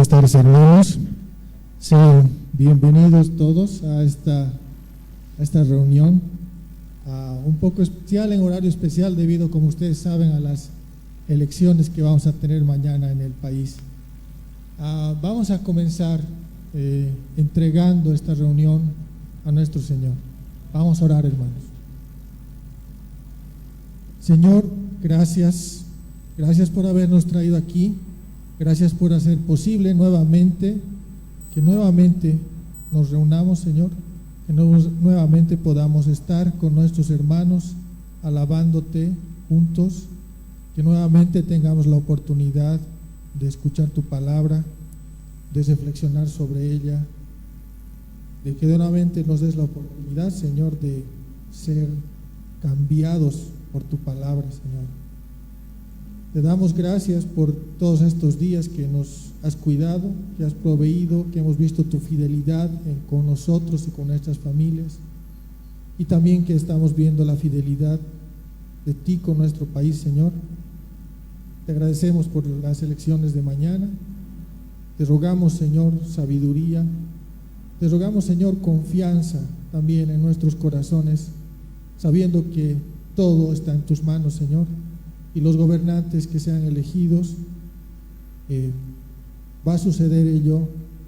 Buenas tardes, hermanos. Sean bienvenidos todos a esta reunión, un poco especial, en horario especial, debido, como ustedes saben, a las elecciones que vamos a tener mañana en el país. Vamos a comenzar entregando esta reunión a nuestro Señor. Vamos a orar, hermanos. Señor, gracias por habernos traído aquí. Gracias por hacer posible que nuevamente nos reunamos, Señor, que nuevamente podamos estar con nuestros hermanos alabándote juntos, que nuevamente tengamos la oportunidad de escuchar tu palabra, de reflexionar sobre ella, de que nuevamente nos des la oportunidad, Señor, de ser cambiados por tu palabra, Señor. Te damos gracias por todos estos días que nos has cuidado, que has proveído, que hemos visto tu fidelidad con nosotros y con nuestras familias, y también que estamos viendo la fidelidad de ti con nuestro país, Señor. Te agradecemos por las elecciones de mañana. Te rogamos, Señor, sabiduría. Te rogamos, Señor, confianza también en nuestros corazones, sabiendo que todo está en tus manos, Señor. Y los gobernantes que sean elegidos, va a suceder ello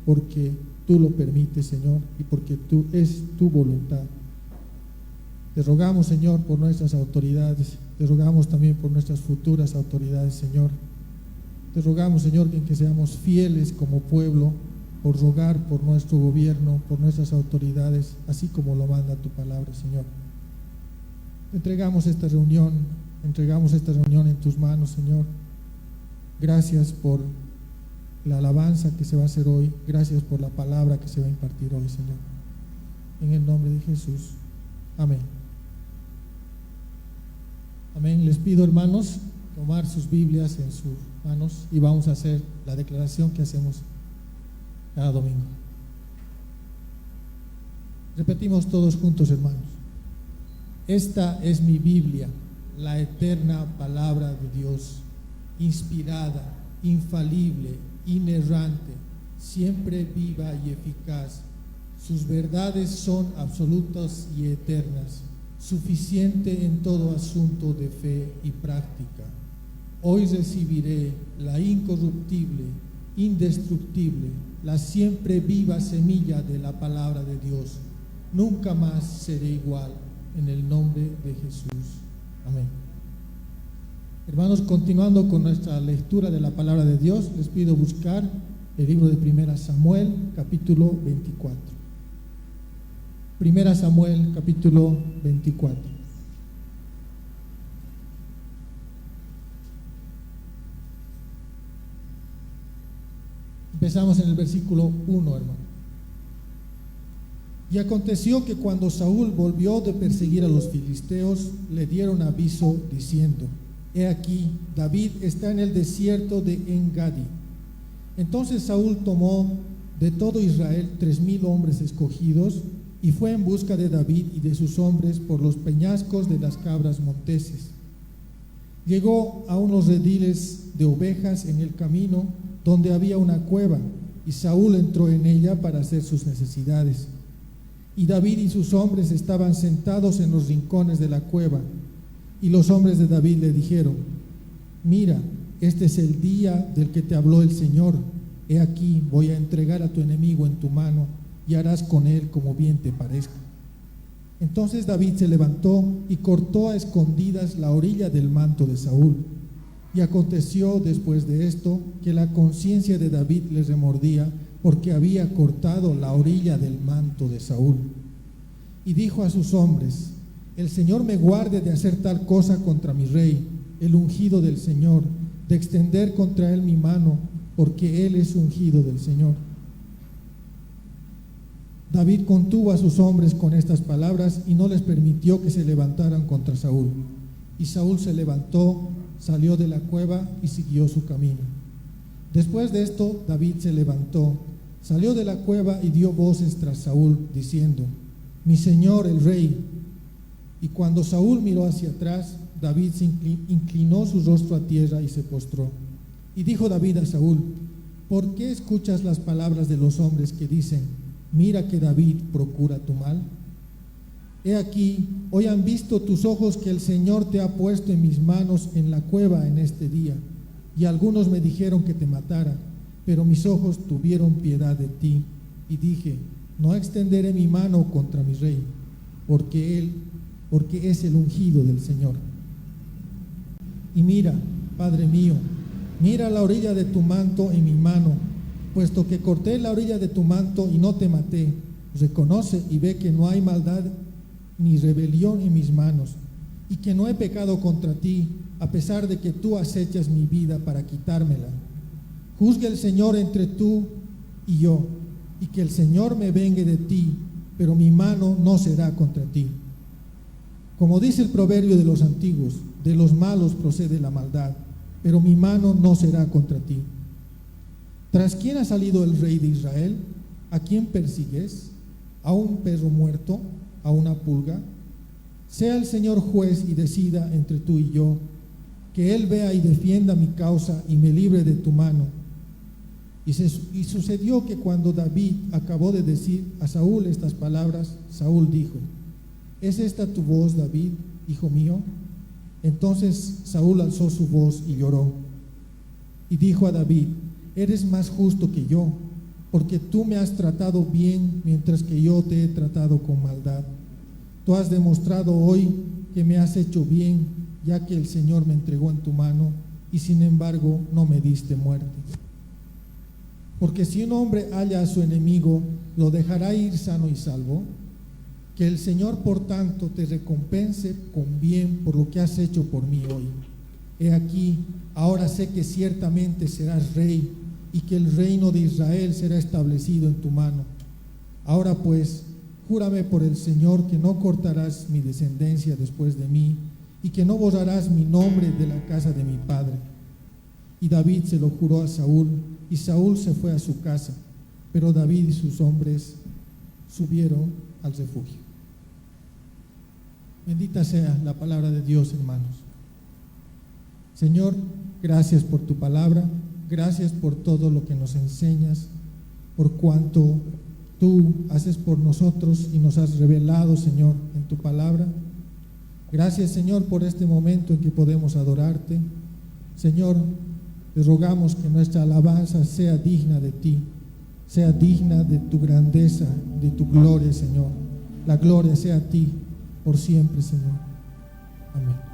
porque tú lo permites, Señor, y porque es tu voluntad. Te rogamos, Señor, por nuestras autoridades, te rogamos también por nuestras futuras autoridades, Señor. Te rogamos, Señor, que seamos fieles como pueblo, por rogar por nuestro gobierno, por nuestras autoridades, así como lo manda tu palabra, Señor. Entregamos esta reunión en tus manos, Señor. Gracias por la alabanza que se va a hacer hoy. Gracias por la palabra que se va a impartir hoy, Señor. En el nombre de Jesús. Amén. Amén. Les pido, hermanos, tomar sus Biblias en sus manos y vamos a hacer la declaración que hacemos cada domingo. Repetimos todos juntos, hermanos. Esta es mi Biblia, la eterna palabra de Dios, inspirada, infalible, inerrante, siempre viva y eficaz. Sus verdades son absolutas y eternas, suficiente en todo asunto de fe y práctica. Hoy recibiré la incorruptible, indestructible, la siempre viva semilla de la palabra de Dios. Nunca más seré igual, en el nombre de Jesús. Amén. Hermanos, continuando con nuestra lectura de la palabra de Dios, les pido buscar el libro de 1 Samuel, capítulo 24. 1 Samuel, capítulo 24. Empezamos en el versículo 1, hermano. Y aconteció que cuando Saúl volvió de perseguir a los filisteos, le dieron aviso diciendo: He aquí, David está en el desierto de En-Gadi. Entonces Saúl tomó de todo Israel 3,000 hombres escogidos y fue en busca de David y de sus hombres por los peñascos de las cabras monteses. Llegó a unos rediles de ovejas en el camino donde había una cueva, y Saúl entró en ella para hacer sus necesidades. Y David y sus hombres estaban sentados en los rincones de la cueva. Y los hombres de David le dijeron: Mira, este es el día del que te habló el Señor. He aquí, voy a entregar a tu enemigo en tu mano, y harás con él como bien te parezca. Entonces David se levantó y cortó a escondidas la orilla del manto de Saúl. Y aconteció después de esto que la conciencia de David le remordía, porque había cortado la orilla del manto de Saúl. Y dijo a sus hombres: El Señor me guarde de hacer tal cosa contra mi rey, el ungido del Señor, de extender contra él mi mano, porque él es ungido del Señor. David contuvo a sus hombres con estas palabras y no les permitió que se levantaran contra Saúl. Y Saúl se levantó, salió de la cueva y siguió su camino. Después de esto, David se levantó, salió de la cueva y dio voces tras Saúl, diciendo: Mi señor el rey. Y cuando Saúl miró hacia atrás, David se inclinó su rostro a tierra y se postró. Y dijo David a Saúl: ¿Por qué escuchas las palabras de los hombres que dicen, mira que David procura tu mal? He aquí, hoy han visto tus ojos que el Señor te ha puesto en mis manos en la cueva en este día. Y algunos me dijeron que te matara, pero mis ojos tuvieron piedad de ti. Y dije, no extenderé mi mano contra mi rey, porque es el ungido del Señor. Y mira, Padre mío, mira la orilla de tu manto en mi mano, puesto que corté la orilla de tu manto y no te maté. Reconoce y ve que no hay maldad ni rebelión en mis manos, y que no he pecado contra ti, a pesar de que tú acechas mi vida para quitármela. Juzgue el Señor entre tú y yo, y que el Señor me vengue de ti, pero mi mano no será contra ti. Como dice el proverbio de los antiguos, de los malos procede la maldad, pero mi mano no será contra ti. ¿Tras quién ha salido el rey de Israel? ¿A quién persigues? ¿A un perro muerto? ¿A una pulga? Sea el Señor juez y decida entre tú y yo, que Él vea y defienda mi causa y me libre de tu mano. Y sucedió que cuando David acabó de decir a Saúl estas palabras, Saúl dijo, ¿es esta tu voz, David, hijo mío? Entonces Saúl alzó su voz y lloró, y dijo a David, eres más justo que yo, porque tú me has tratado bien mientras que yo te he tratado con maldad. Tú has demostrado hoy que me has hecho bien, ya que el Señor me entregó en tu mano, y sin embargo no me diste muerte. Porque si un hombre halla a su enemigo, ¿lo dejará ir sano y salvo? Que el Señor, por tanto, te recompense con bien por lo que has hecho por mí hoy. He aquí, ahora sé que ciertamente serás rey, y que el reino de Israel será establecido en tu mano. Ahora pues, júrame por el Señor que no cortarás mi descendencia después de mí, y que no borrarás mi nombre de la casa de mi padre. Y David se lo juró a Saúl, y Saúl se fue a su casa, pero David y sus hombres subieron al refugio. Bendita sea la palabra de Dios, hermanos. Señor, gracias por tu palabra, gracias por todo lo que nos enseñas, por cuanto tú haces por nosotros y nos has revelado, Señor, en tu palabra. Gracias, Señor, por este momento en que podemos adorarte. Señor, te rogamos que nuestra alabanza sea digna de ti, sea digna de tu grandeza, de tu gloria, Señor. La gloria sea a ti por siempre, Señor. Amén.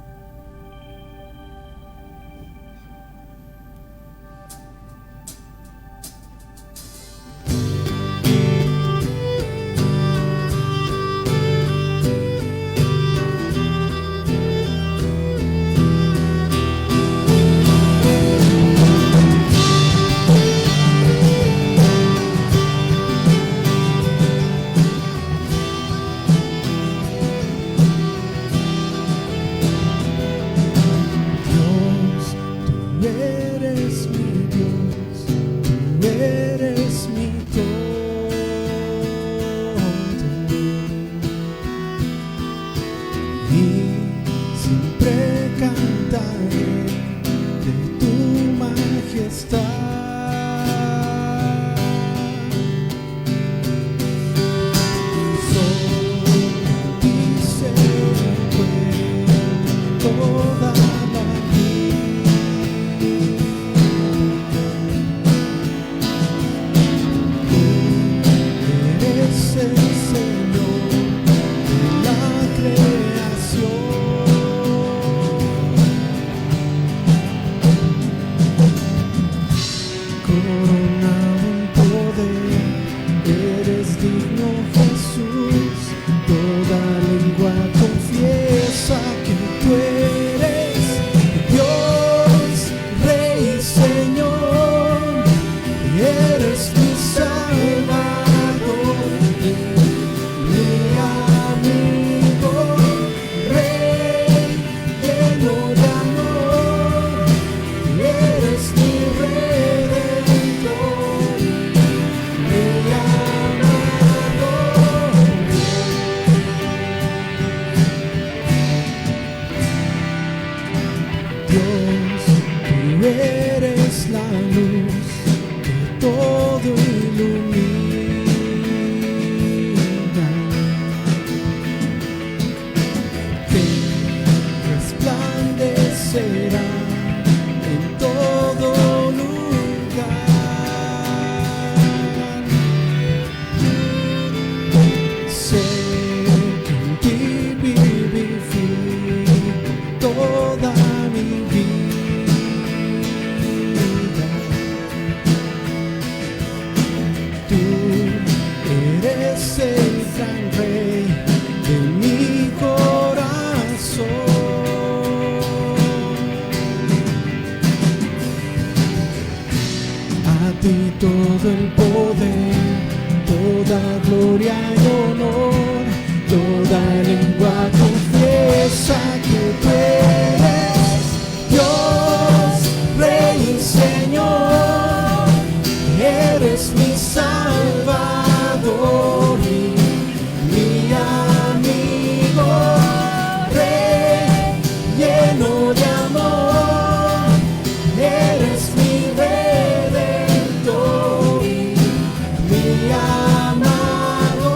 gloria y honor. Toda lengua confiesa que tú eres Dios, Rey y Señor. Eres mi Salvador y mi amigo, Rey lleno de amor. Eres mi Redentor y mi amado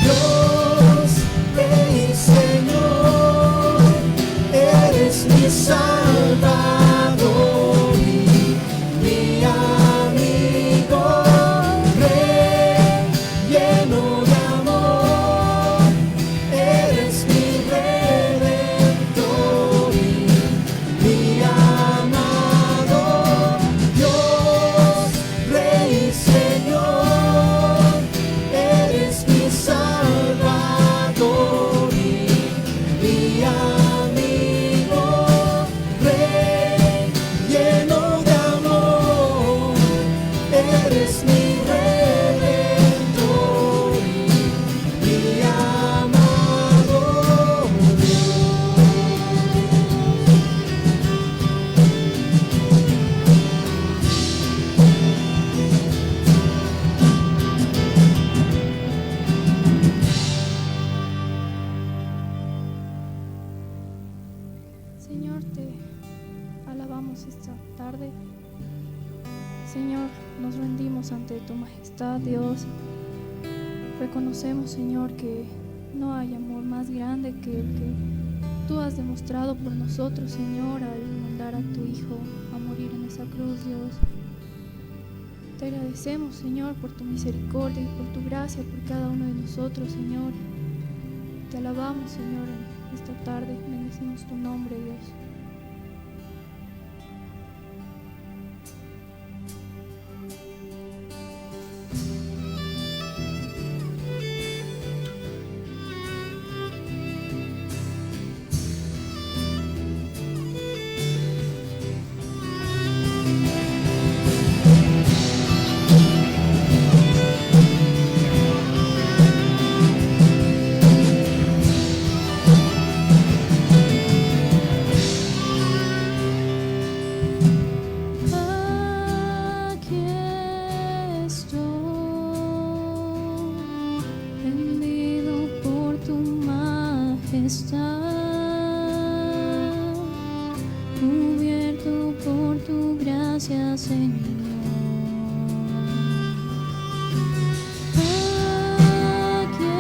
Dios, Rey y Señor. Eres mi Salvador y mi amigo, Rey lleno de amor. Eres mi Redentor y mi amado Dios, Rey y Señor. Eres mi Salvador y mi amigo, Rey lleno de amor. Eres mi Redentor y mi amado Señor, te alabamos esta tarde. Señor, nos rendimos ante tu majestad, Dios. Reconocemos, Señor, que no hay amor más grande que el que tú has demostrado por nosotros, Señor, al mandar a tu Hijo a morir en esa cruz, Dios. Te agradecemos, Señor, por tu misericordia y por tu gracia por cada uno de nosotros, Señor. Te alabamos, Señor, en esta tarde. Bendecimos tu nombre, Dios. cubierto por tu gracia, Señor. Aquí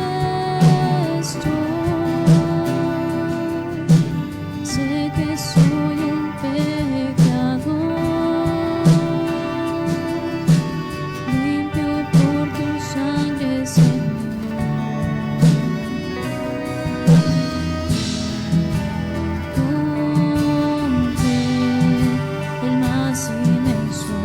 estoy, sé que soy un pecador, limpio por tu sangre, Señor. El más inmenso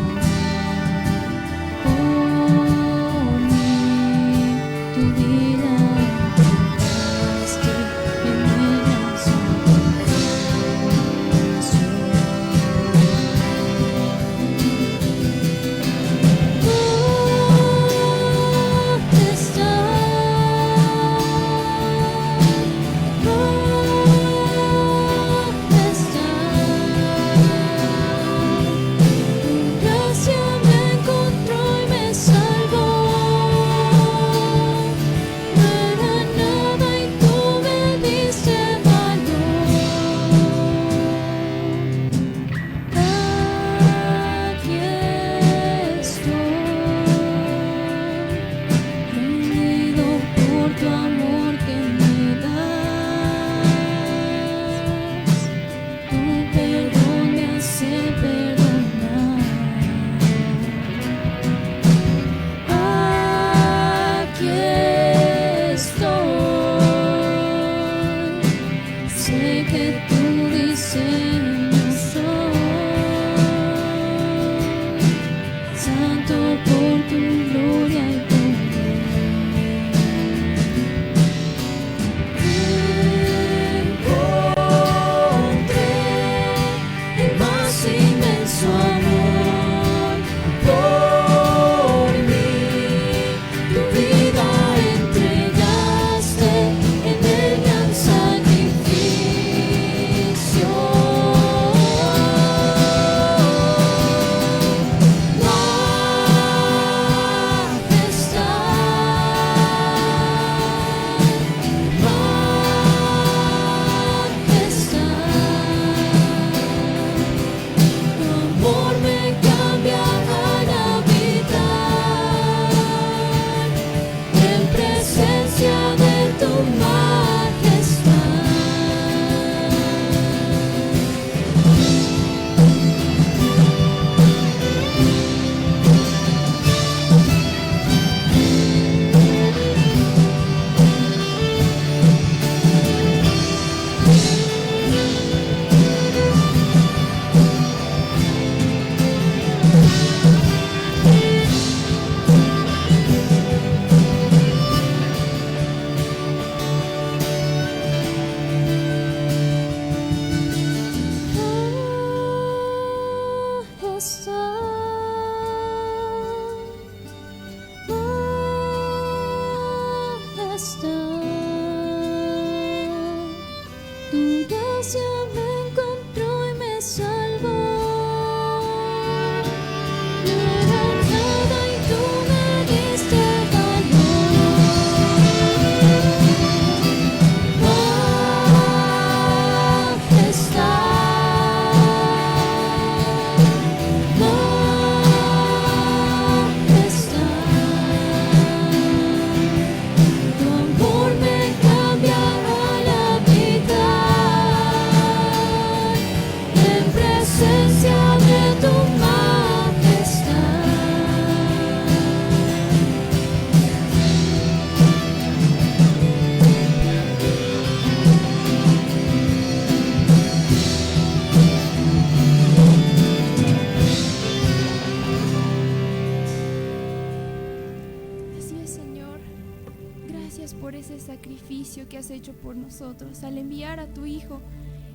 que has hecho por nosotros. Al enviar a tu Hijo,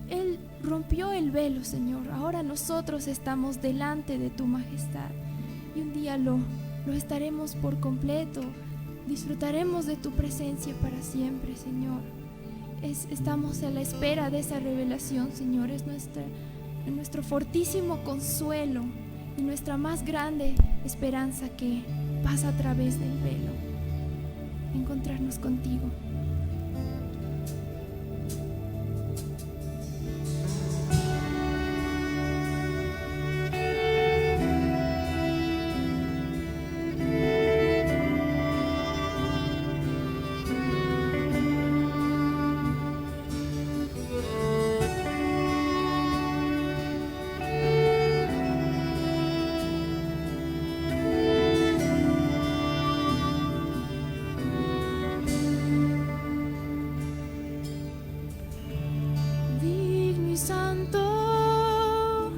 Él rompió el velo, Señor. Ahora nosotros estamos delante de tu majestad y un día lo estaremos por completo. Disfrutaremos de tu presencia para siempre, Señor. Estamos a la espera de esa revelación, Señor. Es nuestro fortísimo consuelo y nuestra más grande esperanza que pasa a través del velo. Encontrarnos contigo. Santo,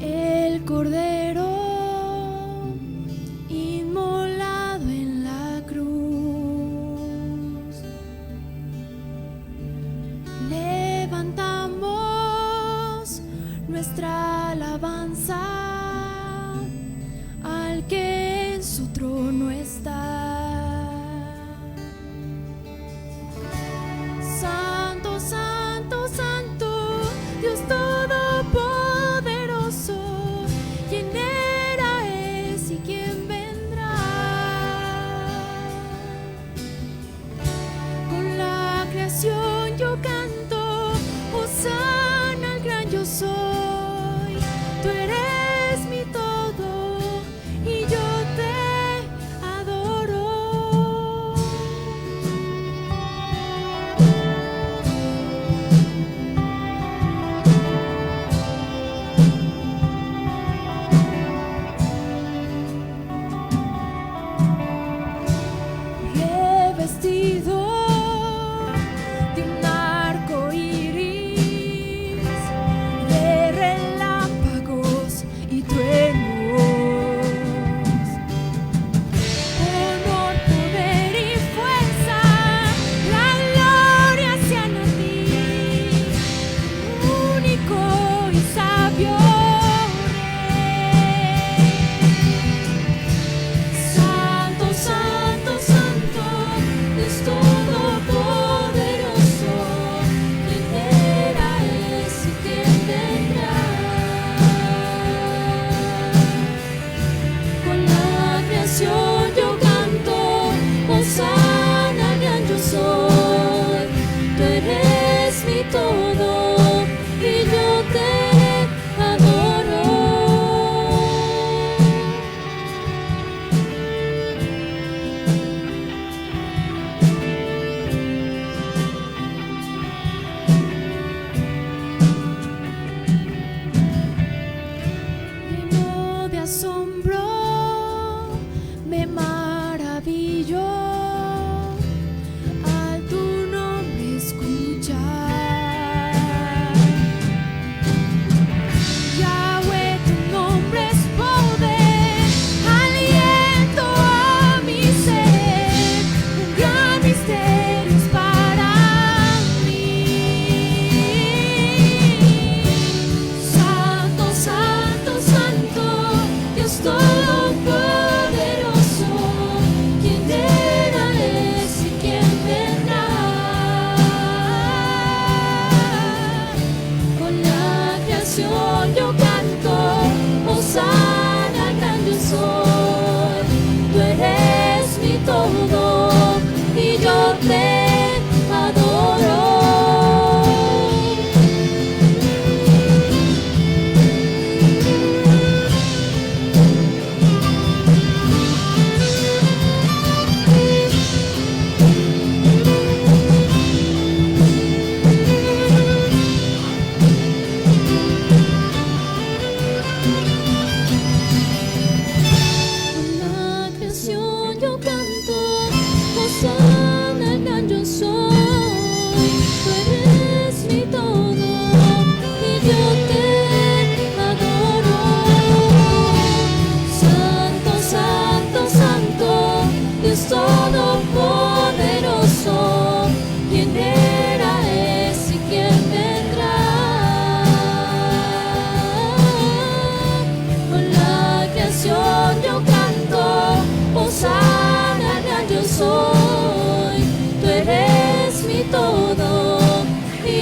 el Cordero inmolado en la cruz. Levantamos nuestra alabanza al que en su trono está. Santo, santo, santo, Dios todopoderoso, quien era, es y quien vendrá. Con la creación yo canto, hosana al gran yo soy.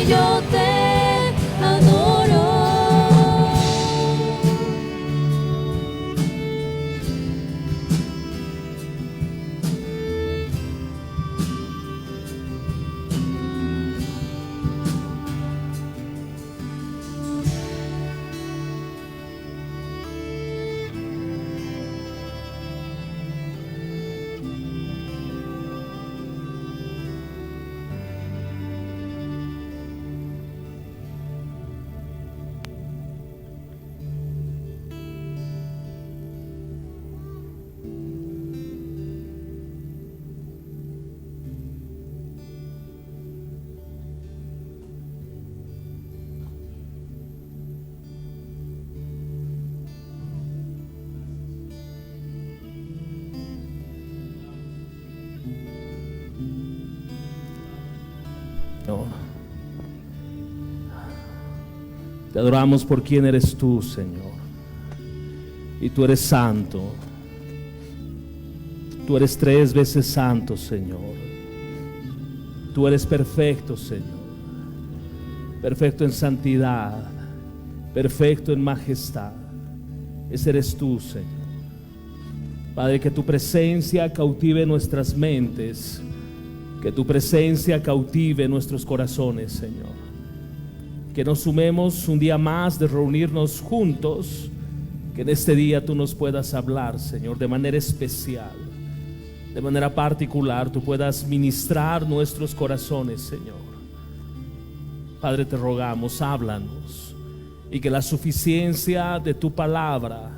y yo te adoro. Señor. Te adoramos por quien eres tú, Señor. Y tú eres santo. Tú eres 3 veces santo, Señor. Tú eres perfecto, Señor. Perfecto en santidad. Perfecto en majestad. Ese eres tú, Señor. Padre, que tu presencia cautive nuestras mentes. Que tu presencia cautive nuestros corazones, Señor. Que nos sumemos un día más de reunirnos juntos. Que en este día tú nos puedas hablar, Señor, de manera especial, de manera particular. Tú puedas ministrar nuestros corazones, Señor. Padre, te rogamos, háblanos. Y que la suficiencia de tu palabra,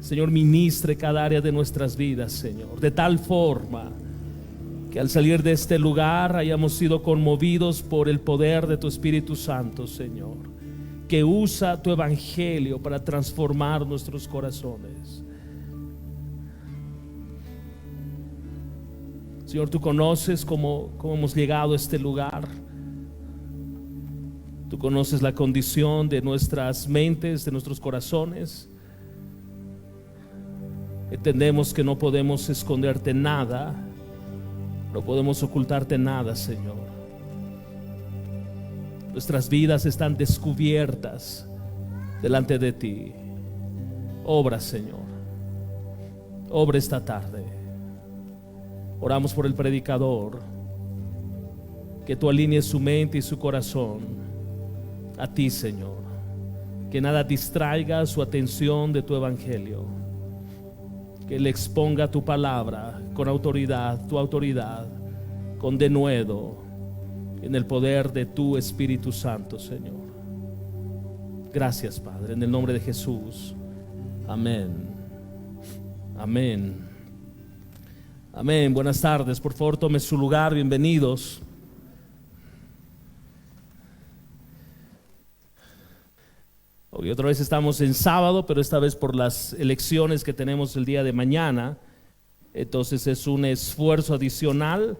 Señor, ministre cada área de nuestras vidas, Señor. De tal forma que al salir de este lugar hayamos sido conmovidos por el poder de tu Espíritu Santo, Señor, que usa tu evangelio para transformar nuestros corazones. Señor, tú conoces cómo hemos llegado a este lugar. Tú conoces la condición de nuestras mentes, de nuestros corazones. Entendemos que no podemos esconderte nada. No podemos ocultarte nada, Señor. Nuestras vidas están descubiertas delante de ti. Obra, Señor. Obra esta tarde. Oramos por el predicador. Que tú alinees su mente y su corazón a ti, Señor. Que nada distraiga su atención de tu evangelio. Que Él exponga tu palabra con autoridad, tu autoridad, con denuedo, en el poder de tu Espíritu Santo, Señor. Gracias, Padre, en el nombre de Jesús. Amén. Amén. Amén. Buenas tardes. Por favor, tome su lugar. Bienvenidos. Hoy otra vez estamos en sábado, pero esta vez por las elecciones que tenemos el día de mañana. Entonces es un esfuerzo adicional.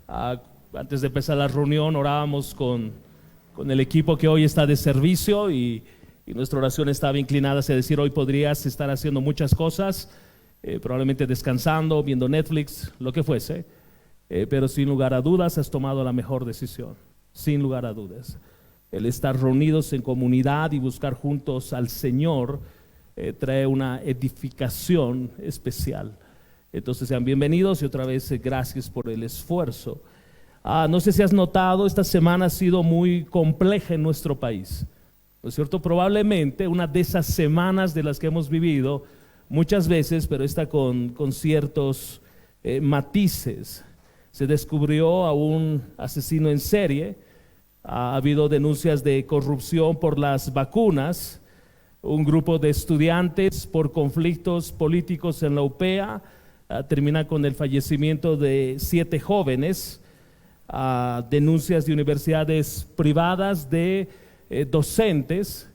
Antes de empezar la reunión orábamos con el equipo que hoy está de servicio y nuestra oración estaba inclinada hacia decir: hoy podrías estar haciendo muchas cosas, probablemente descansando, viendo Netflix, lo que fuese, pero sin lugar a dudas has tomado la mejor decisión, sin lugar a dudas. El estar reunidos en comunidad y buscar juntos al Señor trae una edificación especial. Entonces sean bienvenidos y otra vez gracias por el esfuerzo. No sé si has notado, esta semana ha sido muy compleja en nuestro país, ¿no es cierto? Probablemente una de esas semanas de las que hemos vivido muchas veces, pero esta con ciertos matices. Se descubrió a un asesino en serie. Ha habido denuncias de corrupción por las vacunas. Un grupo de estudiantes por conflictos políticos en la UPEA termina con el fallecimiento de 7 jóvenes. Denuncias de universidades privadas de docentes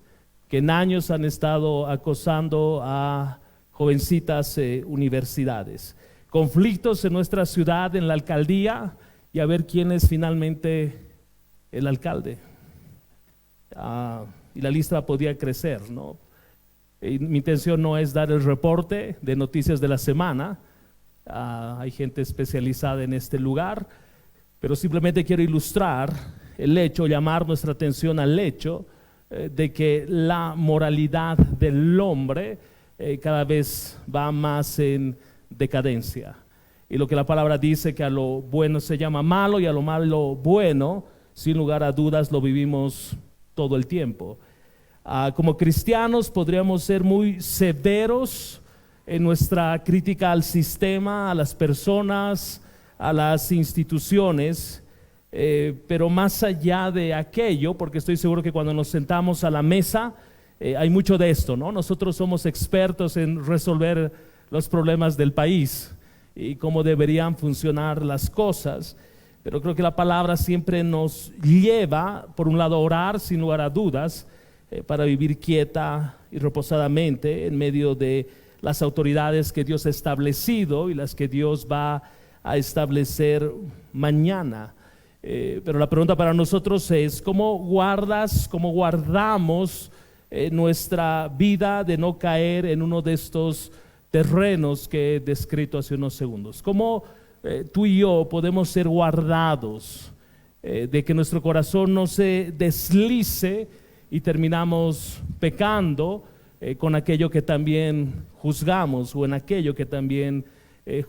que en años han estado acosando a jovencitas universidades. Conflictos en nuestra ciudad, en la alcaldía, y a ver quién es finalmente el alcalde. Y la lista podía crecer, ¿no? Y mi intención no es dar el reporte de noticias de la semana. Hay gente especializada en este lugar, pero simplemente quiero ilustrar el hecho, llamar nuestra atención al hecho de que la moralidad del hombre cada vez va más en decadencia. Y lo que la palabra dice, que a lo bueno se llama malo y a lo malo bueno, sin lugar a dudas lo vivimos todo el tiempo. Como cristianos podríamos ser muy severos en nuestra crítica al sistema, a las personas, a las instituciones, pero más allá de aquello, porque estoy seguro que cuando nos sentamos a la mesa hay mucho de esto, ¿no? Nosotros somos expertos en resolver los problemas del país y cómo deberían funcionar las cosas, pero creo que la palabra siempre nos lleva, por un lado, a orar sin lugar a dudas, para vivir quieta y reposadamente en medio de las autoridades que Dios ha establecido y las que Dios va a establecer mañana. Pero la pregunta para nosotros es: ¿cómo guardamos nuestra vida de no caer en uno de estos terrenos que he descrito hace unos segundos? ¿Cómo tú y yo podemos ser guardados de que nuestro corazón no se deslice y terminamos pecando con aquello que también juzgamos, o en aquello que también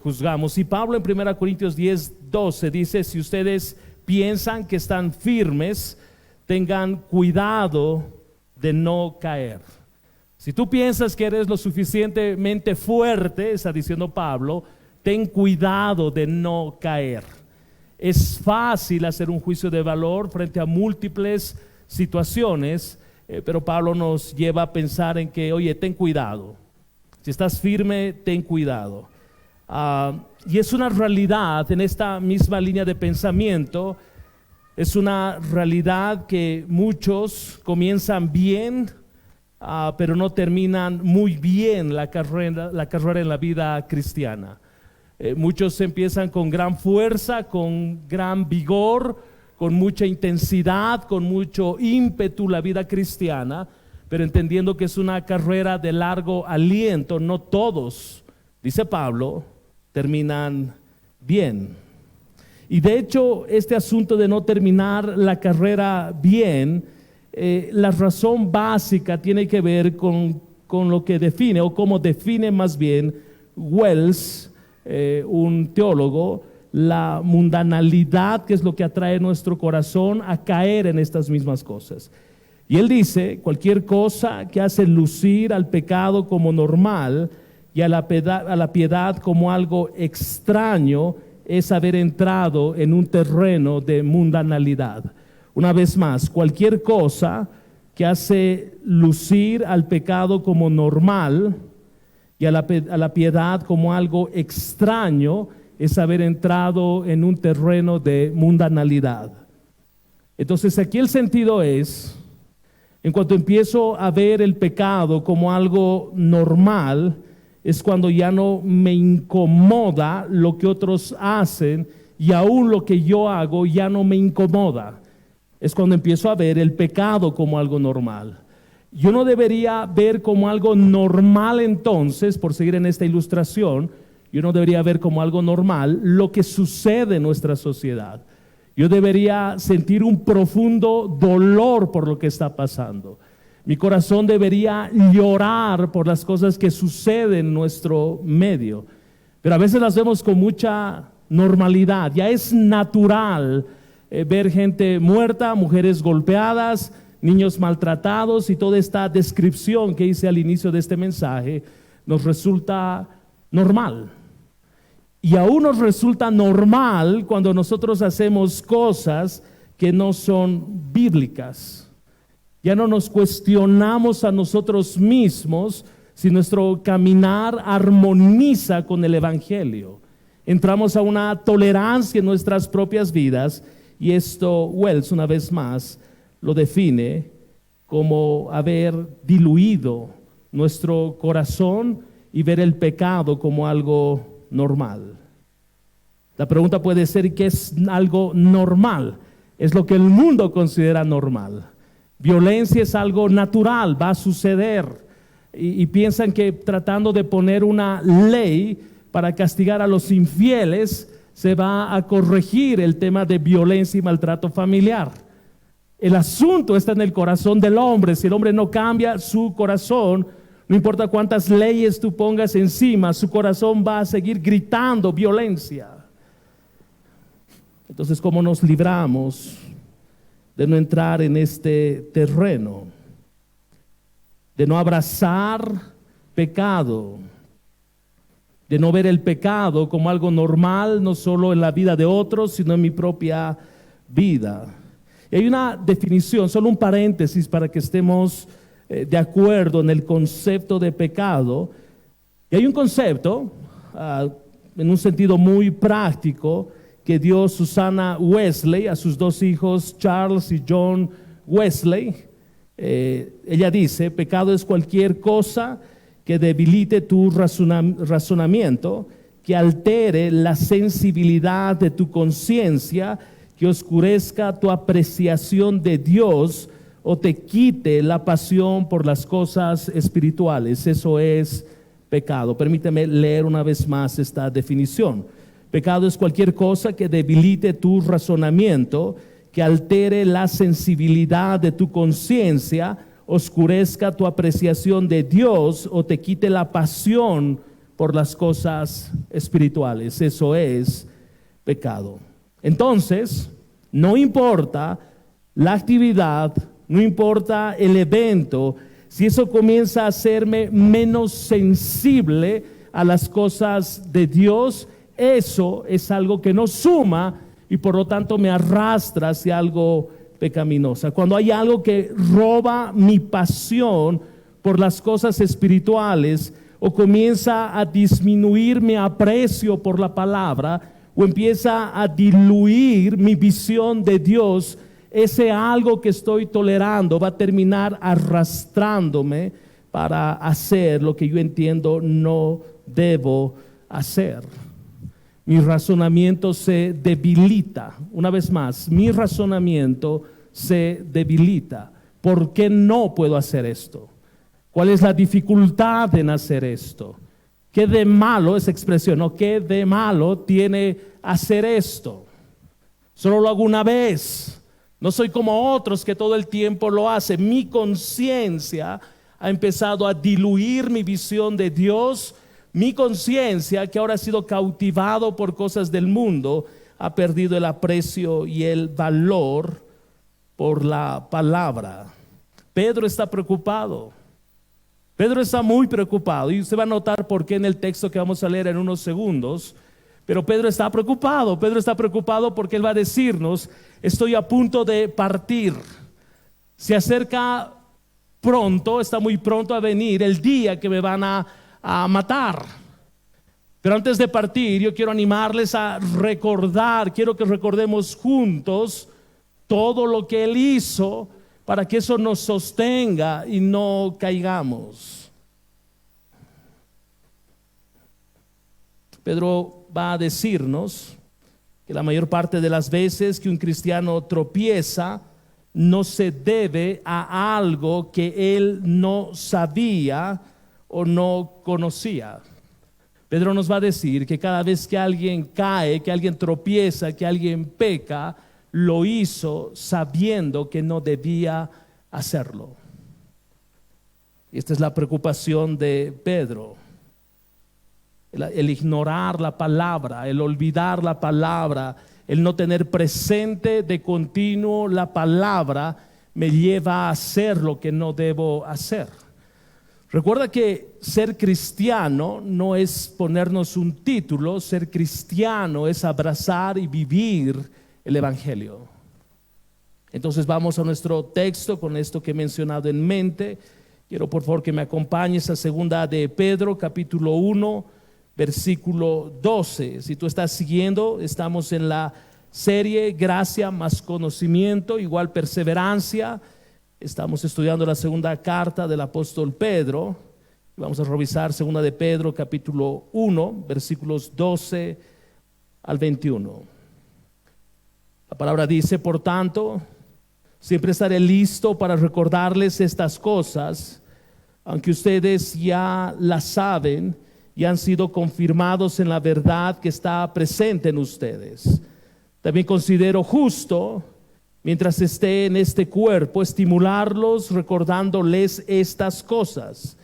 juzgamos? Y Pablo en 1 Corintios 10:12 dice: si ustedes piensan que están firmes, tengan cuidado de no caer. Si tú piensas que eres lo suficientemente fuerte, está diciendo Pablo, ten cuidado de no caer. Es fácil hacer un juicio de valor frente a múltiples situaciones, pero Pablo nos lleva a pensar en que, oye, ten cuidado. Si estás firme, ten cuidado. Y es una realidad en esta misma línea de pensamiento. Es una realidad que muchos comienzan bien, pero no terminan muy bien la carrera en la vida cristiana. Muchos empiezan con gran fuerza, con gran vigor, con mucha intensidad, con mucho ímpetu la vida cristiana, pero entendiendo que es una carrera de largo aliento. No todos, dice Pablo, terminan bien. Y de hecho, este asunto de no terminar la carrera bien, la razón básica tiene que ver con lo que define, o cómo define más bien Wells, un teólogo, la mundanalidad, que es lo que atrae nuestro corazón a caer en estas mismas cosas. Y él dice: cualquier cosa que hace lucir al pecado como normal y a la piedad como algo extraño es haber entrado en un terreno de mundanalidad. Una vez más, cualquier cosa que hace lucir al pecado como normal y a la piedad como algo extraño es haber entrado en un terreno de mundanalidad. Entonces aquí el sentido es, en cuanto empiezo a ver el pecado como algo normal, es cuando ya no me incomoda lo que otros hacen, y aún lo que yo hago ya no me incomoda. Es cuando empiezo a ver el pecado como algo normal. Yo no debería ver como algo normal entonces, por seguir en esta ilustración, yo no debería ver como algo normal lo que sucede en nuestra sociedad. Yo debería sentir un profundo dolor por lo que está pasando. Mi corazón debería llorar por las cosas que suceden en nuestro medio. Pero a veces las vemos con mucha normalidad. Ya es natural ver gente muerta, mujeres golpeadas, niños maltratados, y toda esta descripción que hice al inicio de este mensaje nos resulta normal. Y aún nos resulta normal cuando nosotros hacemos cosas que no son bíblicas. Ya no nos cuestionamos a nosotros mismos si nuestro caminar armoniza con el Evangelio. Entramos a una tolerancia en nuestras propias vidas, y esto Wells, una vez más, lo define como haber diluido nuestro corazón y ver el pecado como algo normal. La pregunta puede ser: ¿qué es algo normal? Es lo que el mundo considera normal. Violencia es algo natural, va a suceder, y piensan que tratando de poner una ley para castigar a los infieles se va a corregir el tema de violencia y maltrato familiar. El asunto está en el corazón del hombre. Si el hombre no cambia su corazón, no importa cuántas leyes tú pongas encima, su corazón va a seguir gritando violencia. Entonces, ¿cómo nos libramos de no entrar en este terreno? De no abrazar pecado, de no ver el pecado como algo normal, no solo en la vida de otros, sino en mi propia vida. Y hay una definición, solo un paréntesis para que estemos de acuerdo en el concepto de pecado. Y hay un concepto, en un sentido muy práctico, que dio Susana Wesley a sus dos hijos, Charles y John Wesley. Ella dice: pecado es cualquier cosa que debilite tu razonamiento, que altere la sensibilidad de tu conciencia, que oscurezca tu apreciación de Dios o te quite la pasión por las cosas espirituales. Eso es pecado. Permíteme leer una vez más esta definición. Pecado es cualquier cosa que debilite tu razonamiento, que altere la sensibilidad de tu conciencia, oscurezca tu apreciación de Dios o te quite la pasión por las cosas espirituales. Eso es pecado. Entonces, no importa la actividad, no importa el evento, si eso comienza a hacerme menos sensible a las cosas de Dios, eso es algo que no suma y por lo tanto me arrastra hacia algo pecaminoso. Cuando hay algo que roba mi pasión por las cosas espirituales, o comienza a disminuir mi aprecio por la palabra, o empieza a diluir mi visión de Dios, ese algo que estoy tolerando va a terminar arrastrándome para hacer lo que yo entiendo no debo hacer. Mi razonamiento se debilita. Una vez más, mi razonamiento se debilita. ¿Por qué no puedo hacer esto? ¿Cuál es la dificultad en hacer esto? ¿Qué de malo, esa expresión, ¿no? ¿Qué de malo tiene hacer esto? Solo lo hago una vez. No soy como otros que todo el tiempo lo hacen. Mi conciencia ha empezado a diluir mi visión de Dios. Mi conciencia, que ahora ha sido cautivado por cosas del mundo, ha perdido el aprecio y el valor por la palabra. Pedro está preocupado. Pedro está muy preocupado, y usted va a notar por qué en el texto que vamos a leer en unos segundos. Pero Pedro está preocupado. Pedro está preocupado porque él va a decirnos: estoy a punto de partir. Se acerca pronto, está muy pronto a venir el día que me van a matar. Pero antes de partir, yo quiero animarles a recordar, quiero que recordemos juntos todo lo que Él hizo para que eso nos sostenga y no caigamos. Pedro va a decirnos que la mayor parte de las veces que un cristiano tropieza no se debe a algo que él no sabía o no conocía. Pedro nos va a decir que cada vez que alguien cae, que alguien tropieza, que alguien peca, lo hizo sabiendo que no debía hacerlo. Y esta es la preocupación de Pedro. El ignorar la palabra, el olvidar la palabra, el no tener presente de continuo la palabra, me lleva a hacer lo que no debo hacer. Recuerda que ser cristiano no es ponernos un título. Ser cristiano es abrazar y vivir el evangelio. Entonces vamos a nuestro texto con esto que he mencionado en mente. Quiero por favor que me acompañes a segunda de Pedro, capítulo 1, versículo 12. Si tú estás siguiendo, estamos en la serie Gracia más Conocimiento, igual perseverancia. Estamos estudiando la segunda carta del apóstol Pedro. Vamos a revisar segunda de Pedro, capítulo 1, versículos 12 al 21. La palabra dice: por tanto, siempre estaré listo para recordarles estas cosas, aunque ustedes ya las saben y han sido confirmados en la verdad que está presente en ustedes. También considero justo mientras esté en este cuerpo, estimularlos recordándoles estas cosas,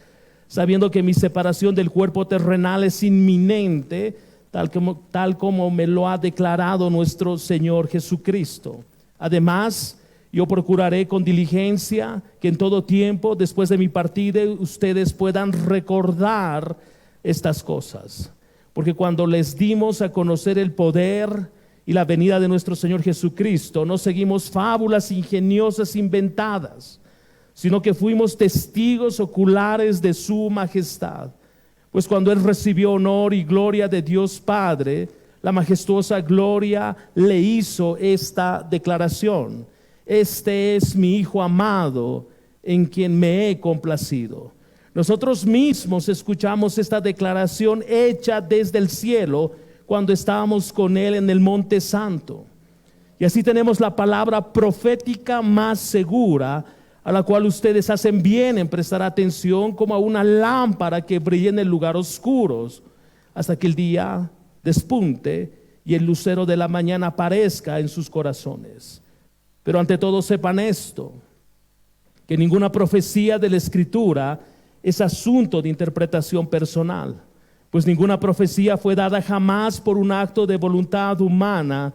sabiendo que mi separación del cuerpo terrenal es inminente, tal como me lo ha declarado nuestro Señor Jesucristo. Además, yo procuraré con diligencia que en todo tiempo, después de mi partida, ustedes puedan recordar estas cosas. Porque cuando les dimos a conocer el poder y la venida de nuestro Señor Jesucristo, no seguimos fábulas ingeniosas inventadas, sino que fuimos testigos oculares de su majestad. Pues cuando Él recibió honor y gloria de Dios Padre, la majestuosa gloria le hizo esta declaración: este es mi Hijo amado, en quien me he complacido. Nosotros mismos escuchamos esta declaración hecha desde el cielo cuando estábamos con Él en el Monte Santo. Y así tenemos la palabra profética más segura, a la cual ustedes hacen bien en prestar atención, como a una lámpara que brilla en el lugar oscuro, hasta que el día despunte y el lucero de la mañana aparezca en sus corazones. Pero ante todo sepan esto, que ninguna profecía de la Escritura es asunto de interpretación personal, pues ninguna profecía fue dada jamás por un acto de voluntad humana,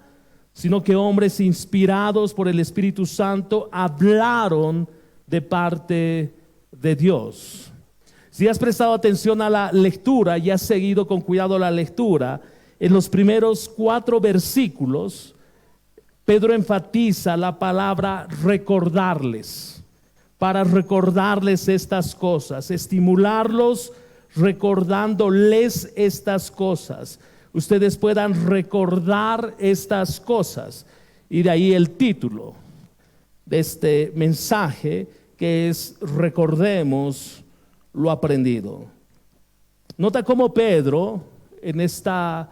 sino que hombres inspirados por el Espíritu Santo hablaron de parte de Dios. Si has prestado atención a la lectura y has seguido con cuidado la lectura, en los primeros 4 versículos, Pedro enfatiza la palabra recordarles, para recordarles estas cosas, estimularlos recordándoles estas cosas. Ustedes puedan recordar estas cosas. Y de ahí el título de este mensaje, que es recordemos lo aprendido. Nota cómo Pedro, en esta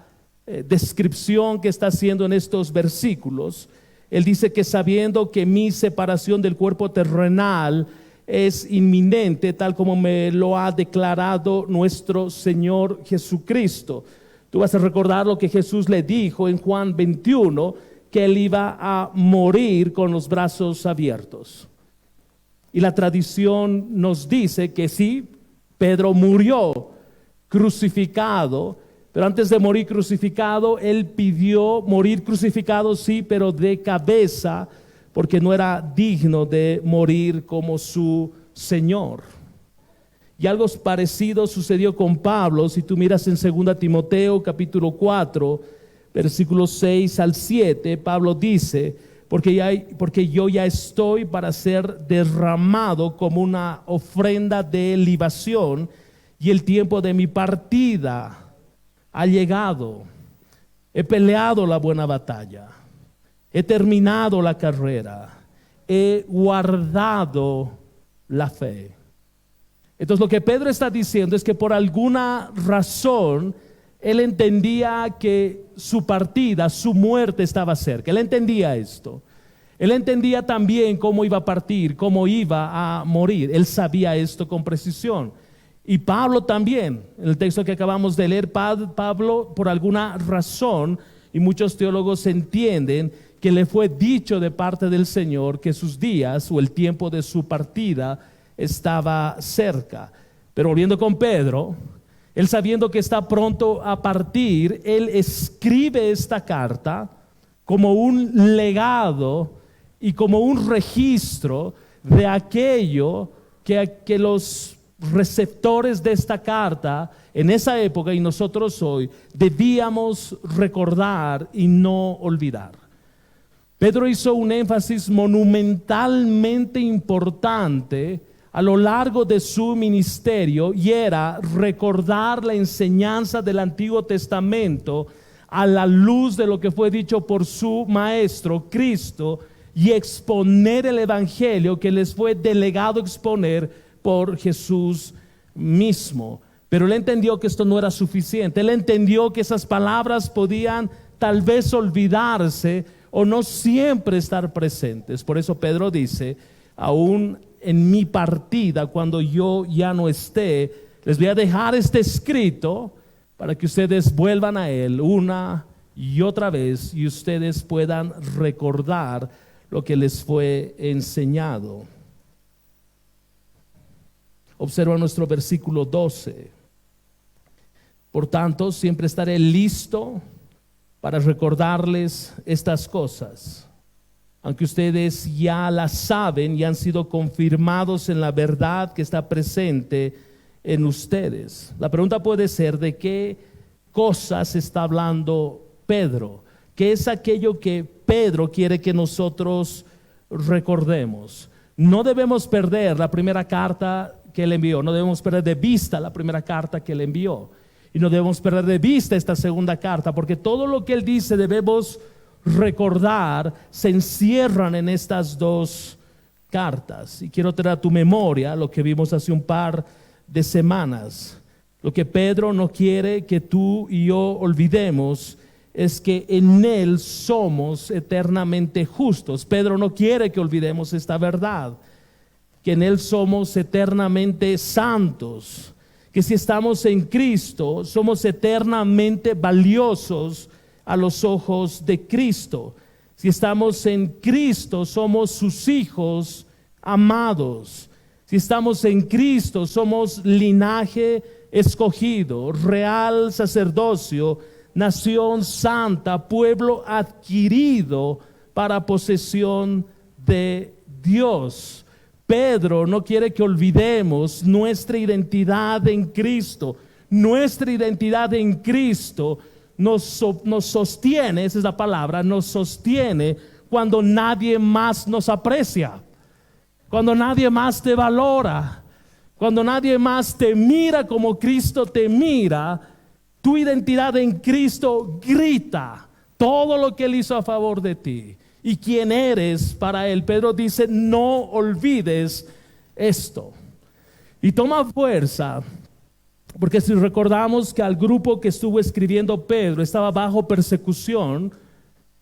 descripción que está haciendo en estos versículos, él dice que sabiendo que mi separación del cuerpo terrenal es inminente, tal como me lo ha declarado nuestro Señor Jesucristo. Tú vas a recordar lo que Jesús le dijo en Juan 21, que Él iba a morir con los brazos abiertos. Y la tradición nos dice que sí, Pedro murió crucificado, pero antes de morir crucificado, Él pidió morir crucificado, sí, pero de cabeza, porque no era digno de morir como su Señor. Y algo parecido sucedió con Pablo. Si tú miras en 2 Timoteo capítulo 4, versículos 6 al 7, Pablo dice: porque yo ya estoy para ser derramado como una ofrenda de libación, y el tiempo de mi partida ha llegado. He peleado la buena batalla, he terminado la carrera, he guardado la fe. Entonces lo que Pedro está diciendo es que por alguna razón él entendía que su partida, su muerte estaba cerca. Él entendía esto. Él entendía también cómo iba a partir, cómo iba a morir. Él sabía esto con precisión. Y Pablo también, en el texto que acabamos de leer, Pablo por alguna razón, y muchos teólogos entienden que le fue dicho de parte del Señor que sus días o el tiempo de su partida estaba cerca. Pero volviendo con Pedro, él sabiendo que está pronto a partir, él escribe esta carta como un legado y como un registro de aquello que los receptores de esta carta en esa época y nosotros hoy debíamos recordar y no olvidar. Pedro hizo un énfasis monumentalmente importante a lo largo de su ministerio, y era recordar la enseñanza del Antiguo Testamento a la luz de lo que fue dicho por su maestro Cristo, y exponer el evangelio que les fue delegado exponer por Jesús mismo. Pero él entendió que esto no era suficiente. Él entendió que esas palabras podían tal vez olvidarse o no siempre estar presentes. Por eso Pedro dice: aún en mi partida, cuando yo ya no esté, les voy a dejar este escrito para que ustedes vuelvan a él una y otra vez y ustedes puedan recordar lo que les fue enseñado. Observa nuestro versículo 12. Por tanto, siempre estaré listo para recordarles estas cosas, aunque ustedes ya las saben y han sido confirmados en la verdad que está presente en ustedes. La pregunta puede ser: ¿de qué cosas está hablando Pedro? ¿Qué es aquello que Pedro quiere que nosotros recordemos? No debemos perder la primera carta que él envió, no debemos perder de vista la primera carta que él envió, y no debemos perder de vista esta segunda carta, porque todo lo que él dice debemos recordar, se encierran en estas dos cartas. Y quiero traer a tu memoria lo que vimos hace un par de semanas. Lo que Pedro no quiere que tú y yo olvidemos es que en él somos eternamente justos. Pedro no quiere que olvidemos esta verdad, que en él somos eternamente santos, que si estamos en Cristo somos eternamente valiosos a los ojos de Cristo. Si estamos en Cristo somos sus hijos amados. Si estamos en Cristo somos linaje escogido, real sacerdocio, nación santa, pueblo adquirido para posesión de Dios. Pedro no quiere que olvidemos nuestra identidad en Cristo. Nuestra identidad en Cristo nos sostiene, esa es la palabra, nos sostiene cuando nadie más nos aprecia, cuando nadie más te valora, cuando nadie más te mira como Cristo te mira. Tu identidad en Cristo grita todo lo que Él hizo a favor de ti y quién eres para Él. Pedro dice: no olvides esto. Y toma fuerza, porque si recordamos que al grupo que estuvo escribiendo Pedro estaba bajo persecución,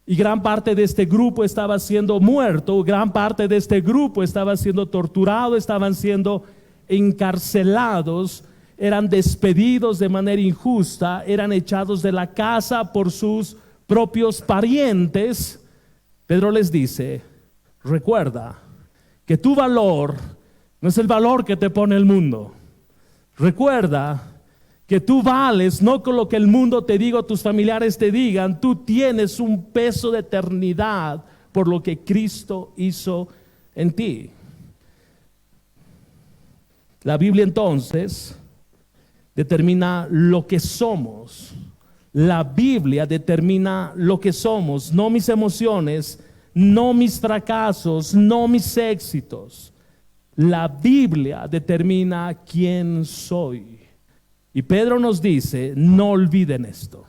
y gran parte de este grupo estaba siendo muerto, gran parte de este grupo estaba siendo torturado, estaban siendo encarcelados, eran despedidos de manera injusta, eran echados de la casa por sus propios parientes. Pedro les dice: recuerda que tu valor no es el valor que te pone el mundo. Recuerda que tú vales no con lo que el mundo te diga o tus familiares te digan. Tú tienes un peso de eternidad por lo que Cristo hizo en ti. La Biblia entonces determina lo que somos. La Biblia determina lo que somos, no mis emociones, no mis fracasos, no mis éxitos. La Biblia determina quién soy. Y Pedro nos dice: no olviden esto.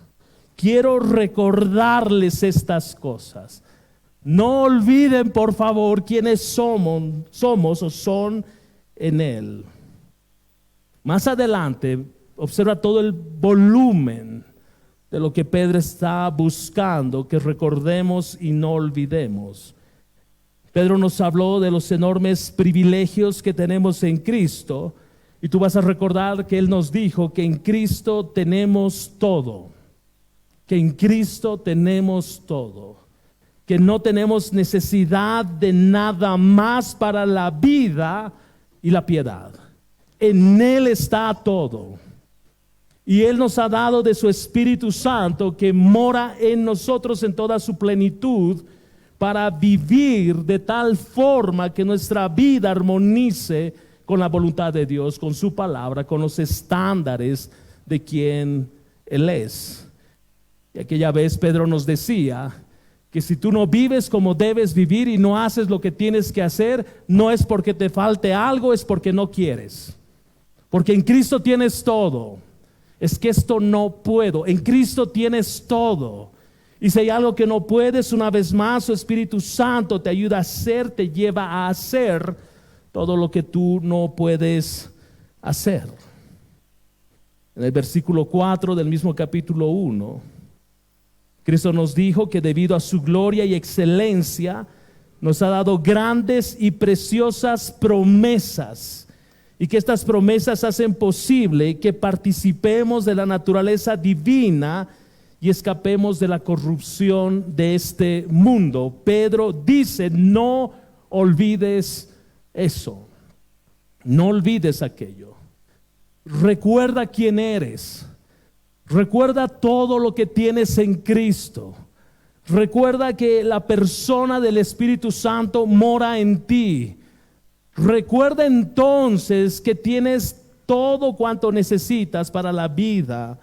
Quiero recordarles estas cosas. No olviden, por favor, quiénes somos o son en Él. Más adelante, observa todo el volumen de lo que Pedro está buscando que recordemos y no olvidemos. Pedro nos habló de los enormes privilegios que tenemos en Cristo, y tú vas a recordar que Él nos dijo que en Cristo tenemos todo, que en Cristo tenemos todo, que no tenemos necesidad de nada más para la vida y la piedad. En Él está todo. Y Él nos ha dado de su Espíritu Santo que mora en nosotros en toda su plenitud, para vivir de tal forma que nuestra vida armonice con la voluntad de Dios, con su palabra, con los estándares de quien Él es. Y aquella vez Pedro nos decía que si tú no vives como debes vivir y no haces lo que tienes que hacer, no es porque te falte algo, es porque no quieres. Porque en Cristo tienes todo. Es que esto no puedo. En Cristo tienes todo. Y si hay algo que no puedes, una vez más su Espíritu Santo te ayuda a hacer, te lleva a hacer todo lo que tú no puedes hacer. En el versículo 4 del mismo capítulo 1, Cristo nos dijo que debido a su gloria y excelencia nos ha dado grandes y preciosas promesas, y que estas promesas hacen posible que participemos de la naturaleza divina y escapemos de la corrupción de este mundo. Pedro dice, no olvides eso, no olvides aquello. Recuerda quién eres, recuerda todo lo que tienes en Cristo. Recuerda que la persona del Espíritu Santo mora en ti. Recuerda entonces que tienes todo cuanto necesitas para la vida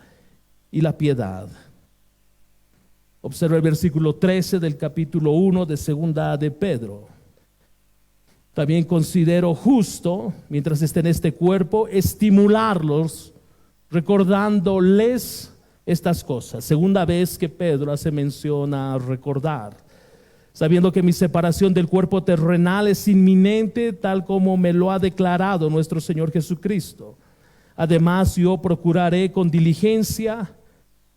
y la piedad. Observa el versículo 13 del capítulo 1 de segunda de Pedro. También considero justo, mientras estén en este cuerpo, estimularlos, recordándoles estas cosas. Segunda vez que Pedro hace mención a recordar, sabiendo que mi separación del cuerpo terrenal es inminente, tal como me lo ha declarado nuestro Señor Jesucristo. Además, yo procuraré con diligencia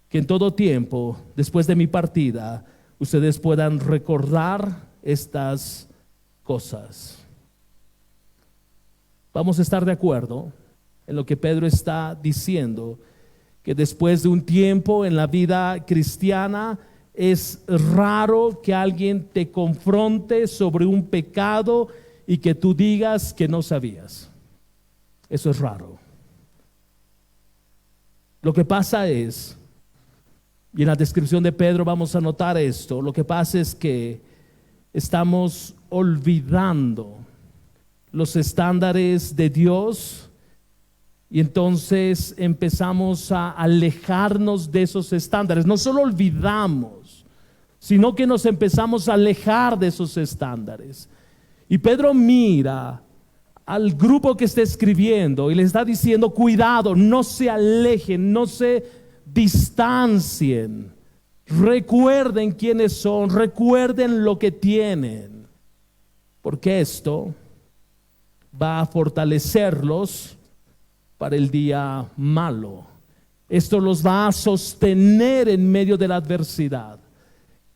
que en todo tiempo, después de mi partida, ustedes puedan recordar estas cosas. Vamos a estar de acuerdo en lo que Pedro está diciendo, que después de un tiempo en la vida cristiana es raro que alguien te confronte sobre un pecado y que tú digas que no sabías. Eso es raro. Lo que pasa es, y en la descripción de Pedro vamos a notar esto, lo que pasa es que estamos olvidando los estándares de Dios y entonces empezamos a alejarnos de esos estándares. No solo olvidamos, sino que nos empezamos a alejar de esos estándares. Y Pedro mira al grupo que está escribiendo y le está diciendo, cuidado, no se alejen, no se distancien, recuerden quiénes son, recuerden lo que tienen, porque esto va a fortalecerlos para el día malo. Esto los va a sostener en medio de la adversidad.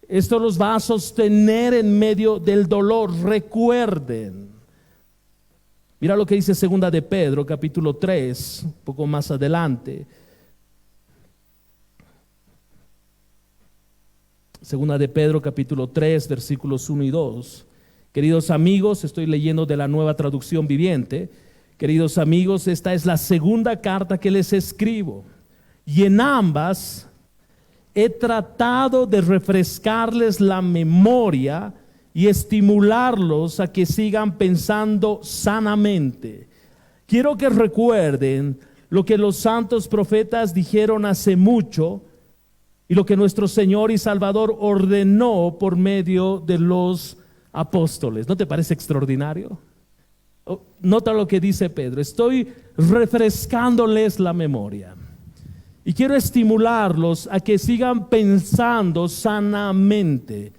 Esto los va a sostener en medio del dolor. Recuerden. Mira lo que dice segunda de Pedro, capítulo 3, un poco más adelante. Segunda de Pedro, capítulo 3, versículos 1 y 2. Queridos amigos, estoy leyendo de la Nueva Traducción Viviente. Queridos amigos, esta es la segunda carta que les escribo, y en ambas he tratado de refrescarles la memoria y estimularlos a que sigan pensando sanamente. Quiero que recuerden lo que los santos profetas dijeron hace mucho y lo que nuestro Señor y Salvador ordenó por medio de los apóstoles. ¿No te parece extraordinario? Nota lo que dice Pedro. Estoy refrescándoles la memoria y quiero estimularlos a que sigan pensando sanamente.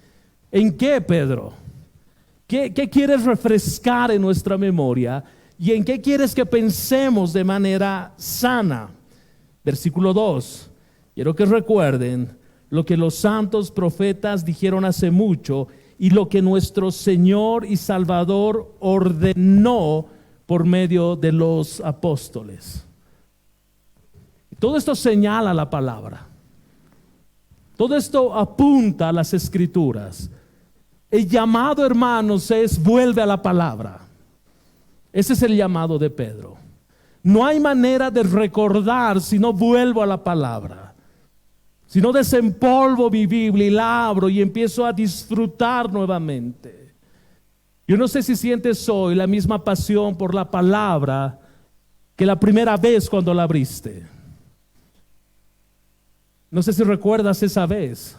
¿En qué, Pedro? ¿Qué quieres refrescar en nuestra memoria? ¿Y en qué quieres que pensemos de manera sana? Versículo 2. Quiero que recuerden lo que los santos profetas dijeron hace mucho y lo que nuestro Señor y Salvador ordenó por medio de los apóstoles. Todo esto señala la palabra. Todo esto apunta a las Escrituras. El llamado, hermanos, es vuelve a la palabra. Ese es el llamado de Pedro. No hay manera de recordar si no vuelvo a la palabra. Si no desempolvo mi Biblia y la abro y empiezo a disfrutar nuevamente. Yo no sé si sientes hoy la misma pasión por la palabra que la primera vez cuando la abriste. No sé si recuerdas esa vez.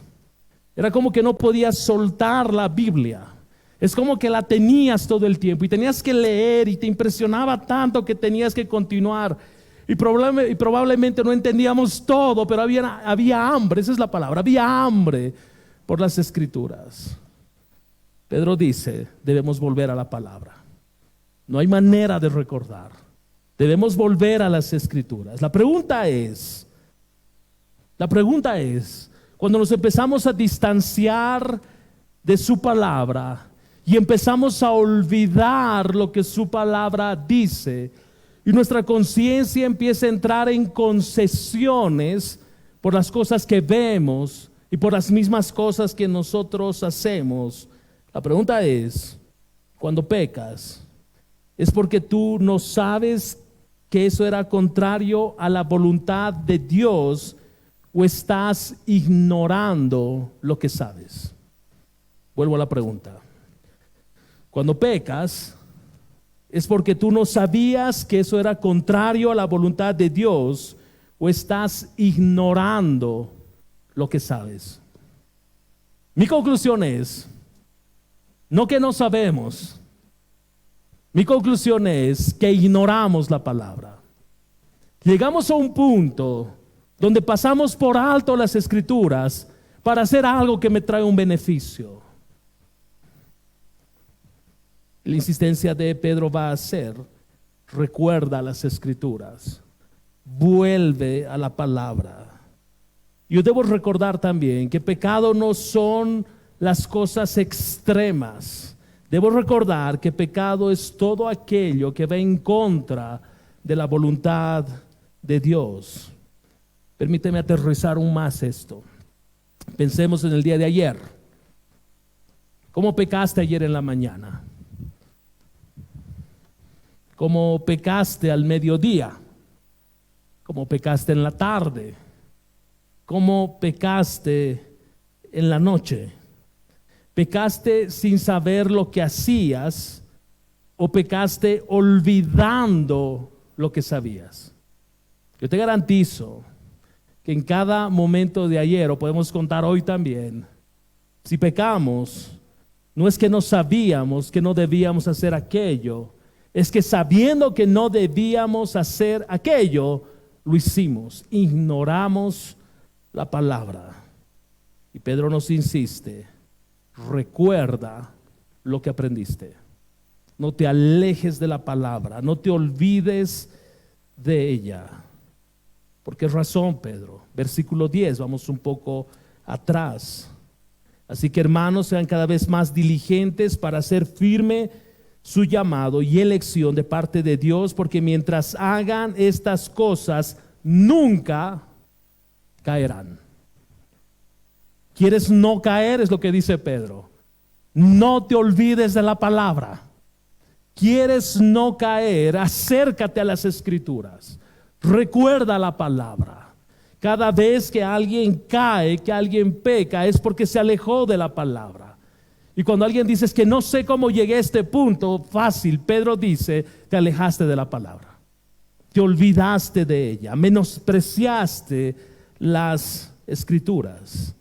Era como que no podías soltar la Biblia. Es como que la tenías todo el tiempo y tenías que leer y te impresionaba tanto que tenías que continuar. Y probablemente no entendíamos todo, pero había hambre, esa es la palabra, había hambre por las Escrituras. Pedro dice, debemos volver a la palabra. No hay manera de recordar. Debemos volver a las Escrituras. La pregunta es, cuando nos empezamos a distanciar de su palabra y empezamos a olvidar lo que su palabra dice, y nuestra conciencia empieza a entrar en concesiones por las cosas que vemos y por las mismas cosas que nosotros hacemos. La pregunta es, cuando pecas, ¿es porque tú no sabes que eso era contrario a la voluntad de Dios o estás ignorando lo que sabes? Vuelvo a la pregunta. Cuando pecas, ¿es porque tú no sabías que eso era contrario a la voluntad de Dios o estás ignorando lo que sabes? Mi conclusión es, no que no sabemos, mi conclusión es que ignoramos la palabra. Llegamos a un punto donde pasamos por alto las Escrituras para hacer algo que me trae un beneficio. La insistencia de Pedro va a ser, recuerda las Escrituras, vuelve a la palabra. Yo debo recordar también que pecado no son las cosas extremas. Debo recordar que pecado es todo aquello que va en contra de la voluntad de Dios. Permíteme aterrizar aún más esto. Pensemos en el día de ayer. ¿Cómo pecaste ayer en la mañana? ¿Cómo pecaste al mediodía? ¿Cómo pecaste en la tarde? ¿Cómo pecaste en la noche? ¿Pecaste sin saber lo que hacías o pecaste olvidando lo que sabías? Yo te garantizo que en cada momento de ayer, o podemos contar hoy también, si pecamos, no es que no sabíamos que no debíamos hacer aquello, es que sabiendo que no debíamos hacer aquello, lo hicimos, ignoramos la palabra. Y Pedro nos insiste, recuerda lo que aprendiste. No te alejes de la palabra, no te olvides de ella. ¿Por qué razón, Pedro? Versículo 10, vamos un poco atrás. Así que, hermanos, sean cada vez más diligentes para hacer firme su llamado y elección de parte de Dios, porque mientras hagan estas cosas, nunca caerán. ¿Quieres no caer? Es lo que dice Pedro. No te olvides de la palabra. ¿Quieres no caer? Acércate a las Escrituras. Recuerda la palabra. Cada vez que alguien cae, que alguien peca, es porque se alejó de la palabra. Y cuando alguien dice, es que no sé cómo llegué a este punto, fácil, Pedro dice, te alejaste de la palabra. Te olvidaste de ella, menospreciaste las Escrituras.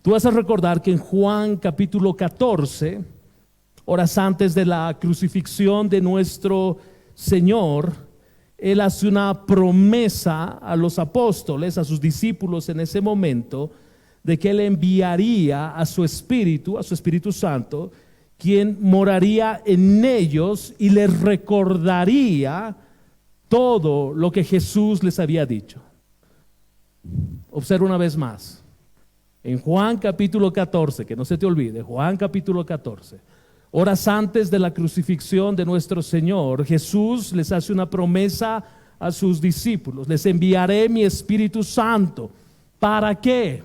Tú vas a recordar que en Juan capítulo 14, horas antes de la crucifixión de nuestro Señor, Él hace una promesa a los apóstoles, a sus discípulos en ese momento, de que Él enviaría a su Espíritu Santo, quien moraría en ellos y les recordaría todo lo que Jesús les había dicho. Observa una vez más, en Juan capítulo 14, que no se te olvide, Juan capítulo 14, horas antes de la crucifixión de nuestro Señor, Jesús les hace una promesa a sus discípulos: les enviaré mi Espíritu Santo. ¿Para qué?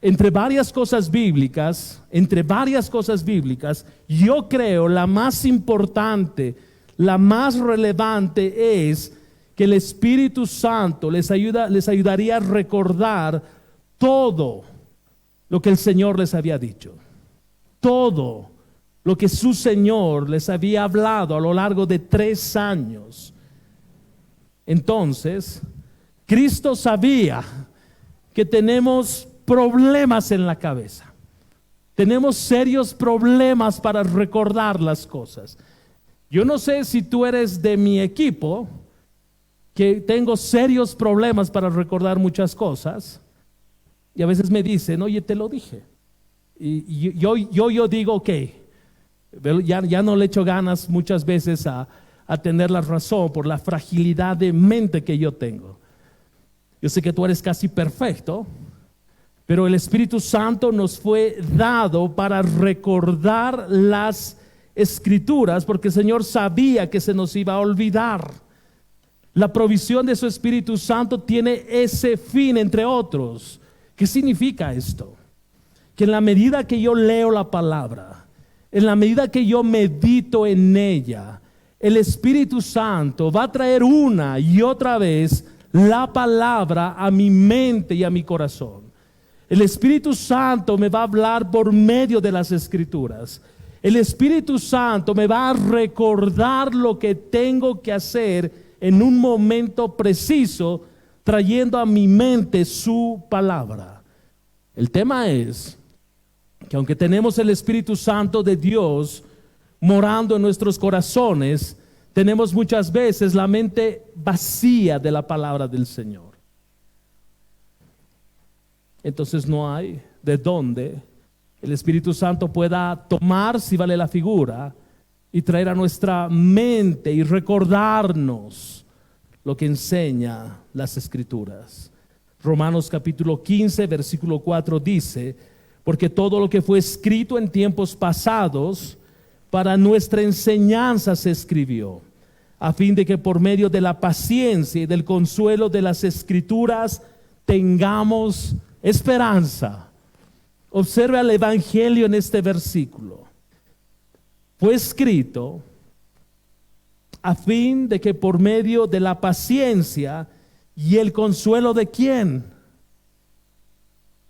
Entre varias cosas bíblicas, yo creo la más importante, la más relevante es que el Espíritu Santo les ayudaría a recordar todo lo que el Señor les había dicho, todo lo que su Señor les había hablado a lo largo de 3 años. Entonces, Cristo sabía que tenemos problemas en la cabeza. Tenemos serios problemas para recordar las cosas. Yo no sé si tú eres de mi equipo, que tengo serios problemas para recordar muchas cosas. Y a veces me dicen, oye, te lo dije. Y yo digo, ok, ya no le echo ganas muchas veces a tener la razón por la fragilidad de mente que yo tengo. Yo sé que tú eres casi perfecto, pero el Espíritu Santo nos fue dado para recordar las Escrituras, porque el Señor sabía que se nos iba a olvidar. La provisión de su Espíritu Santo tiene ese fin, entre otros. ¿Qué significa esto? Que en la medida que yo leo la palabra, en la medida que yo medito en ella, el Espíritu Santo va a traer una y otra vez la palabra a mi mente y a mi corazón. El Espíritu Santo me va a hablar por medio de las Escrituras. El Espíritu Santo me va a recordar lo que tengo que hacer en un momento preciso, trayendo a mi mente su palabra. El tema es que aunque tenemos el Espíritu Santo de Dios morando en nuestros corazones, tenemos muchas veces la mente vacía de la palabra del Señor. Entonces no hay de dónde el Espíritu Santo pueda tomar, si vale la figura, y traer a nuestra mente y recordarnos lo que enseña las Escrituras. Romanos capítulo 15, versículo 4 dice: porque todo lo que fue escrito en tiempos pasados para nuestra enseñanza se escribió, a fin de que por medio de la paciencia y del consuelo de las Escrituras tengamos esperanza. Observe el Evangelio en este versículo. Fue escrito a fin de que por medio de la paciencia y el consuelo de ¿quién?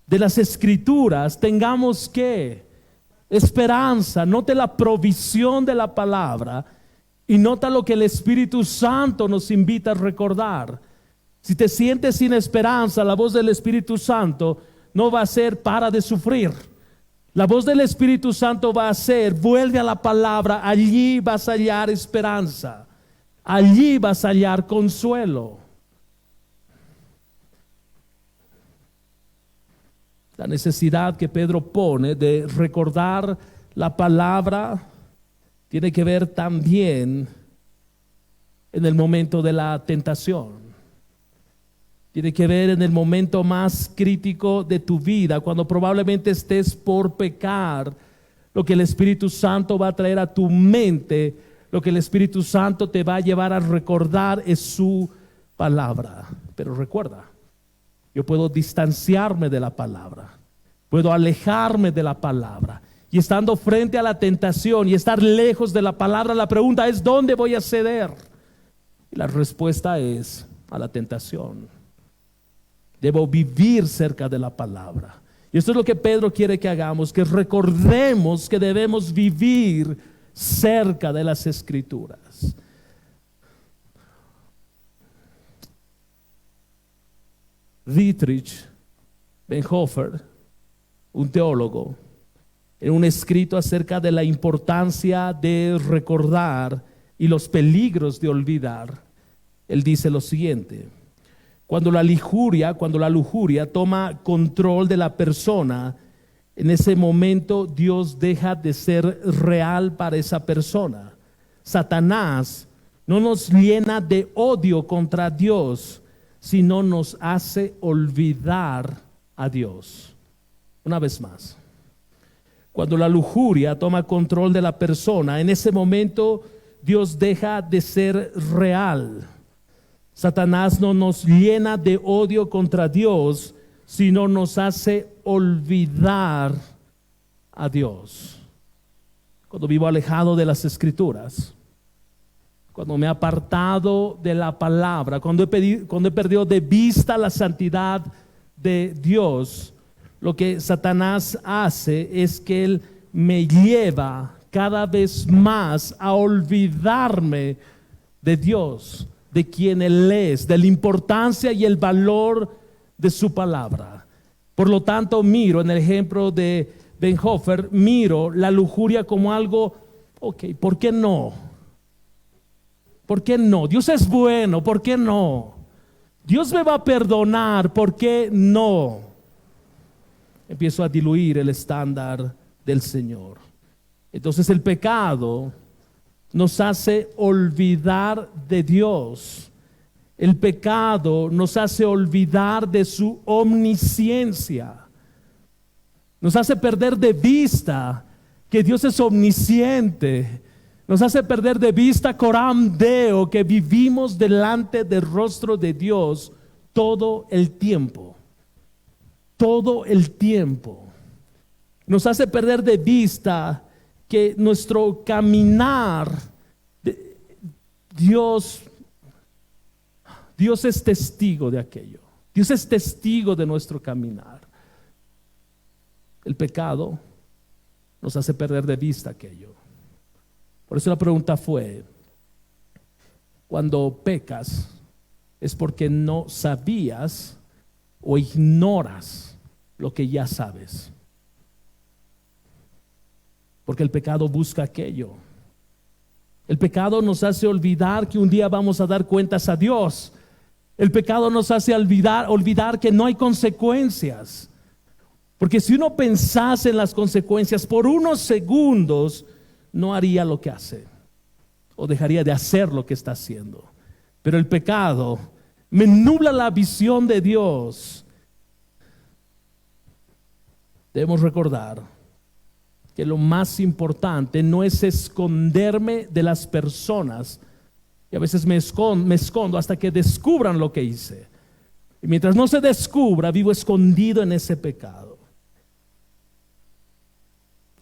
De las Escrituras tengamos ¿qué? Esperanza. Note la provisión de la palabra y nota lo que el Espíritu Santo nos invita a recordar. Si te sientes sin esperanza, la voz del Espíritu Santo no va a ser para de sufrir. La voz del Espíritu Santo va a ser: vuelve a la palabra, allí vas a hallar esperanza, allí vas a hallar consuelo. La necesidad que Pedro pone de recordar la palabra tiene que ver también en el momento de la tentación. Tiene que ver en el momento más crítico de tu vida, cuando probablemente estés por pecar. Lo que el Espíritu Santo va a traer a tu mente, lo que el Espíritu Santo te va a llevar a recordar es su palabra. Pero recuerda, yo puedo distanciarme de la palabra, puedo alejarme de la palabra, y estando frente a la tentación y estar lejos de la palabra, la pregunta es: ¿dónde voy a ceder? Y la respuesta es: a la tentación. Debo vivir cerca de la palabra. Y esto es lo que Pedro quiere que hagamos, que recordemos que debemos vivir cerca de las Escrituras. Dietrich Bonhoeffer, un teólogo, en un escrito acerca de la importancia de recordar y los peligros de olvidar, él dice lo siguiente: cuando la lujuria toma control de la persona, en ese momento Dios deja de ser real para esa persona. Satanás no nos llena de odio contra Dios, sino nos hace olvidar a Dios. Una vez más, cuando la lujuria toma control de la persona, en ese momento Dios deja de ser real. Satanás no nos llena de odio contra Dios, sino nos hace olvidar a Dios. Cuando vivo alejado de las Escrituras, cuando me he apartado de la palabra, cuando he perdido de vista la santidad de Dios, lo que Satanás hace es que él me lleva cada vez más a olvidarme de Dios, de quien Él es, de la importancia y el valor de su palabra. Por lo tanto, miro en el ejemplo de Bonhoeffer, miro la lujuria como algo, ¿por qué no? ¿Por qué no? Dios es bueno, ¿por qué no? Dios me va a perdonar, ¿por qué no? Empiezo a diluir el estándar del Señor. Entonces el pecado nos hace olvidar de Dios. El pecado nos hace olvidar de su omnisciencia. Nos hace perder de vista que Dios es omnisciente. Nos hace perder de vista coram Deo, que vivimos delante del rostro de Dios todo el tiempo. Todo el tiempo. Nos hace perder de vista que nuestro caminar, Dios es testigo de aquello. Dios es testigo de nuestro caminar. El pecado nos hace perder de vista aquello. Por eso la pregunta fue, cuando pecas, ¿es porque no sabías o ignoras lo que ya sabes? Porque el pecado busca aquello. El pecado nos hace olvidar que un día vamos a dar cuentas a Dios. El pecado nos hace olvidar que no hay consecuencias. Porque si uno pensase en las consecuencias por unos segundos, no haría lo que hace o dejaría de hacer lo que está haciendo. Pero el pecado me nubla la visión de Dios. Debemos recordar que lo más importante no es esconderme de las personas. Y a veces me escondo hasta que descubran lo que hice. Y mientras no se descubra, vivo escondido en ese pecado.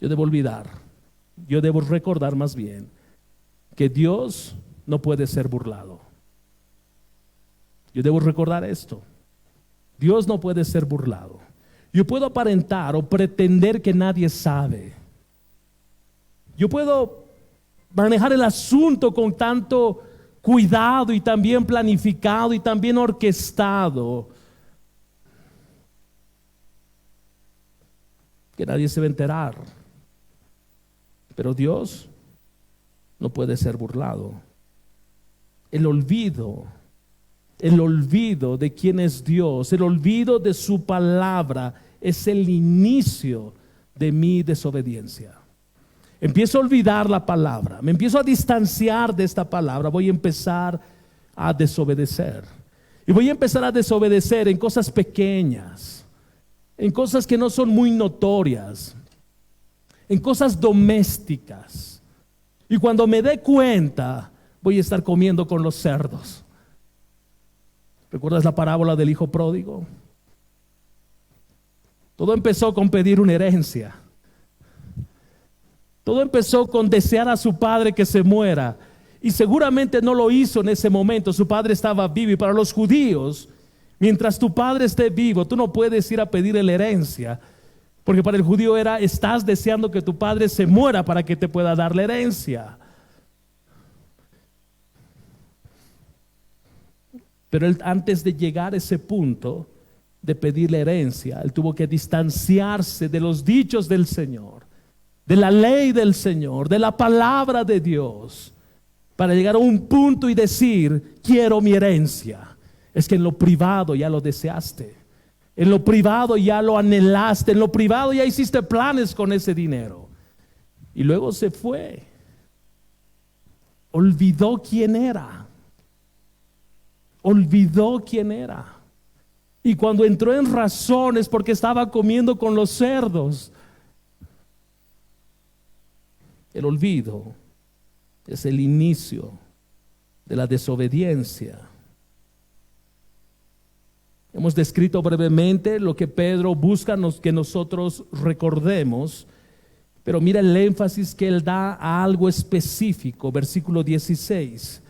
Yo debo olvidar, yo debo recordar más bien que Dios no puede ser burlado. Yo debo recordar esto. Dios no puede ser burlado. Yo puedo aparentar o pretender que nadie sabe. Yo puedo manejar el asunto con tanto cuidado y también planificado y también orquestado que nadie se va a enterar. Pero Dios no puede ser burlado. El olvido de quién es Dios, el olvido de su palabra es el inicio de mi desobediencia. Empiezo a olvidar la palabra, me empiezo a distanciar de esta palabra, voy a empezar a desobedecer. Y voy a empezar a desobedecer en cosas pequeñas, en cosas que no son muy notorias, en cosas domésticas. Y cuando me dé cuenta, voy a estar comiendo con los cerdos. ¿Recuerdas la parábola del hijo pródigo? Todo empezó con pedir una herencia. Todo empezó con desear a su padre que se muera. Y seguramente no lo hizo en ese momento. Su padre estaba vivo. Y para los judíos, mientras tu padre esté vivo, tú no puedes ir a pedirle la herencia. Porque para el judío era, estás deseando que tu padre se muera para que te pueda dar la herencia. Pero él, antes de llegar a ese punto de pedir la herencia, él tuvo que distanciarse de los dichos del Señor, de la ley del Señor, de la palabra de Dios, para llegar a un punto y decir, quiero mi herencia. Es que en lo privado ya lo deseaste, en lo privado ya lo anhelaste, en lo privado ya hiciste planes con ese dinero. Y luego se fue, olvidó quién era. Olvidó quién era. Y cuando entró en razones porque estaba comiendo con los cerdos. El olvido es el inicio de la desobediencia. Hemos descrito brevemente lo que Pedro busca que nosotros recordemos, pero mira el énfasis que él da a algo específico, versículo 16.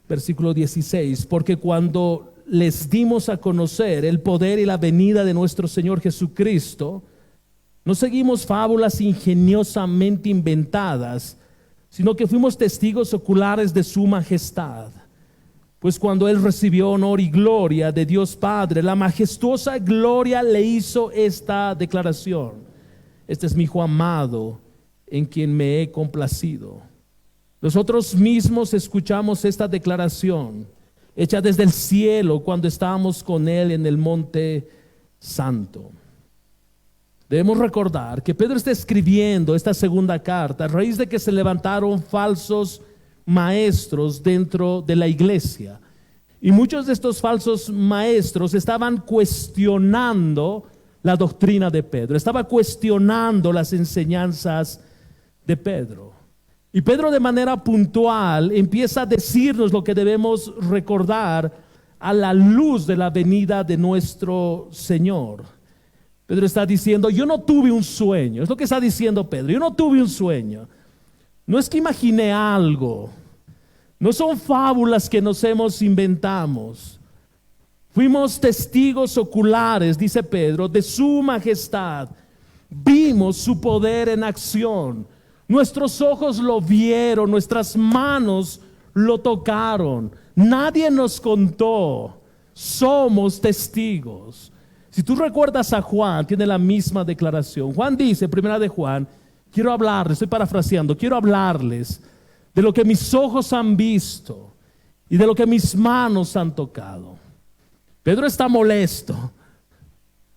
Versículo 16, porque cuando les dimos a conocer el poder y la venida de nuestro Señor Jesucristo, no seguimos fábulas ingeniosamente inventadas, sino que fuimos testigos oculares de su majestad. Pues cuando Él recibió honor y gloria de Dios Padre, la majestuosa gloria le hizo esta declaración: este es mi Hijo amado, en quien me he complacido. Nosotros mismos escuchamos esta declaración hecha desde el cielo cuando estábamos con Él en el monte santo. Debemos recordar que Pedro está escribiendo esta segunda carta a raíz de que se levantaron falsos maestros dentro de la iglesia. Y muchos de estos falsos maestros estaban cuestionando la doctrina de Pedro, estaban cuestionando las enseñanzas de Pedro. Y Pedro de manera puntual empieza a decirnos lo que debemos recordar a la luz de la venida de nuestro Señor. Pedro está diciendo, yo no tuve un sueño. Es lo que está diciendo Pedro, yo no tuve un sueño. No es que imaginé algo. No son fábulas que nos inventamos. Fuimos testigos oculares, dice Pedro, de su majestad. Vimos su poder en acción. Nuestros ojos lo vieron, nuestras manos lo tocaron. Nadie nos contó. Somos testigos. Si tú recuerdas a Juan, tiene la misma declaración. Juan dice, primera de Juan, quiero hablarles, estoy parafraseando, quiero hablarles de lo que mis ojos han visto y de lo que mis manos han tocado. Pedro está molesto.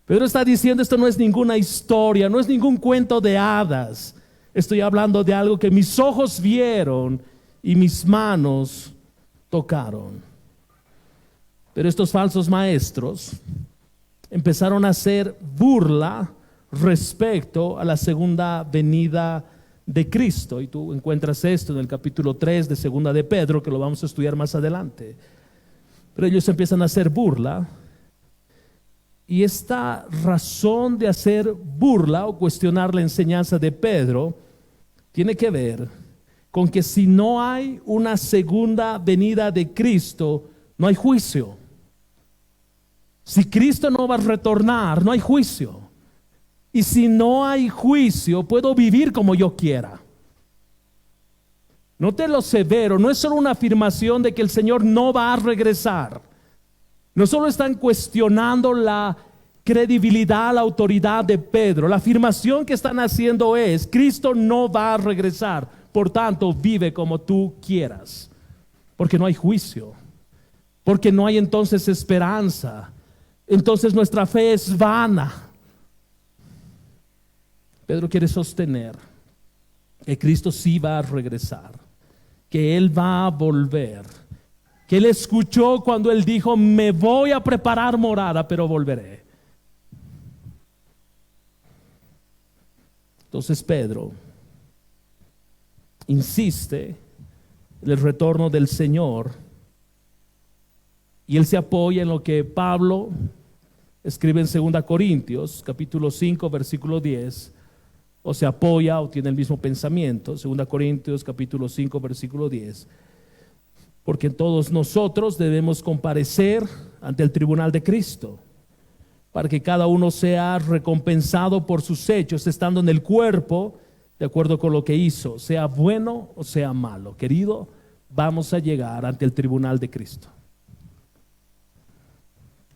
Pedro está diciendo, esto no es ninguna historia, no es ningún cuento de hadas. Estoy hablando de algo que mis ojos vieron y mis manos tocaron. Pero estos falsos maestros empezaron a hacer burla respecto a la segunda venida de Cristo. Y tú encuentras esto en el capítulo 3 de segunda de Pedro, que lo vamos a estudiar más adelante. Pero ellos empiezan a hacer burla. Y esta razón de hacer burla o cuestionar la enseñanza de Pedro tiene que ver con que si no hay una segunda venida de Cristo, no hay juicio. Si Cristo no va a retornar, no hay juicio. Y si no hay juicio, puedo vivir como yo quiera. Note lo severo, no es solo una afirmación de que el Señor no va a regresar. No solo están cuestionando la credibilidad, la autoridad de Pedro. La afirmación que están haciendo es, Cristo no va a regresar. Por tanto, vive como tú quieras. Porque no hay juicio. Porque no hay entonces esperanza. Entonces nuestra fe es vana. Pedro quiere sostener que Cristo sí va a regresar, que Él va a volver, que Él escuchó cuando Él dijo, me voy a preparar morada, pero volveré. Entonces Pedro insiste en el retorno del Señor y él se apoya en lo que Pablo escribe en 2 Corintios, capítulo 5, versículo 10, o se apoya o tiene el mismo pensamiento, 2 Corintios, capítulo 5, versículo 10, porque todos nosotros debemos comparecer ante el tribunal de Cristo, para que cada uno sea recompensado por sus hechos, estando en el cuerpo, de acuerdo con lo que hizo, sea bueno o sea malo. Querido, vamos a llegar ante el tribunal de Cristo.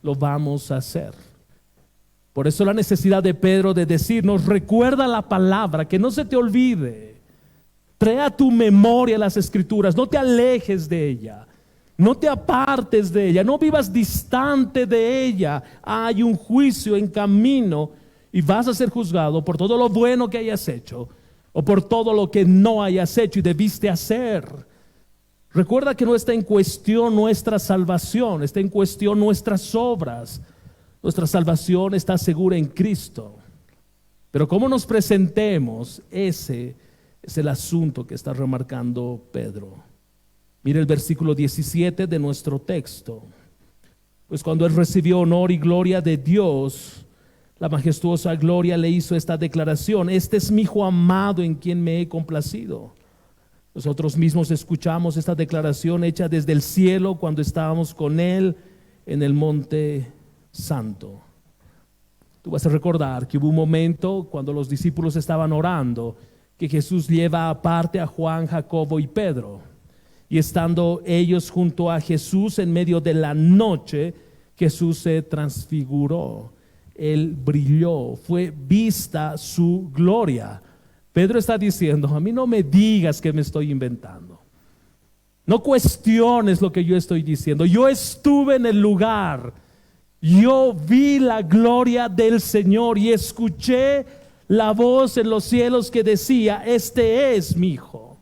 Lo vamos a hacer. Por eso la necesidad de Pedro de decirnos, recuerda la palabra, que no se te olvide. Trae a tu memoria las escrituras, no te alejes de ella, no te apartes de ella, no vivas distante de ella. Hay un juicio en camino y vas a ser juzgado por todo lo bueno que hayas hecho o por todo lo que no hayas hecho y debiste hacer. Recuerda que no está en cuestión nuestra salvación, está en cuestión nuestras obras. Nuestra salvación está segura en Cristo. Pero cómo nos presentemos, ese es el asunto que está remarcando Pedro. Mire el versículo 17 de nuestro texto. Pues cuando él recibió honor y gloria de Dios, la majestuosa gloria, le hizo esta declaración: este es mi Hijo amado en quien me he complacido. Nosotros mismos escuchamos esta declaración hecha desde el cielo cuando estábamos con Él en el monte santo. Tú vas a recordar que hubo un momento cuando los discípulos estaban orando, que Jesús lleva aparte a Juan, Jacobo y Pedro. Y estando ellos junto a Jesús en medio de la noche, Jesús se transfiguró. Él brilló, fue vista su gloria. Pedro está diciendo: a mí no me digas que me estoy inventando. No cuestiones lo que yo estoy diciendo. Yo estuve en el lugar. Yo vi la gloria del Señor y escuché la voz en los cielos que decía: este es mi Hijo.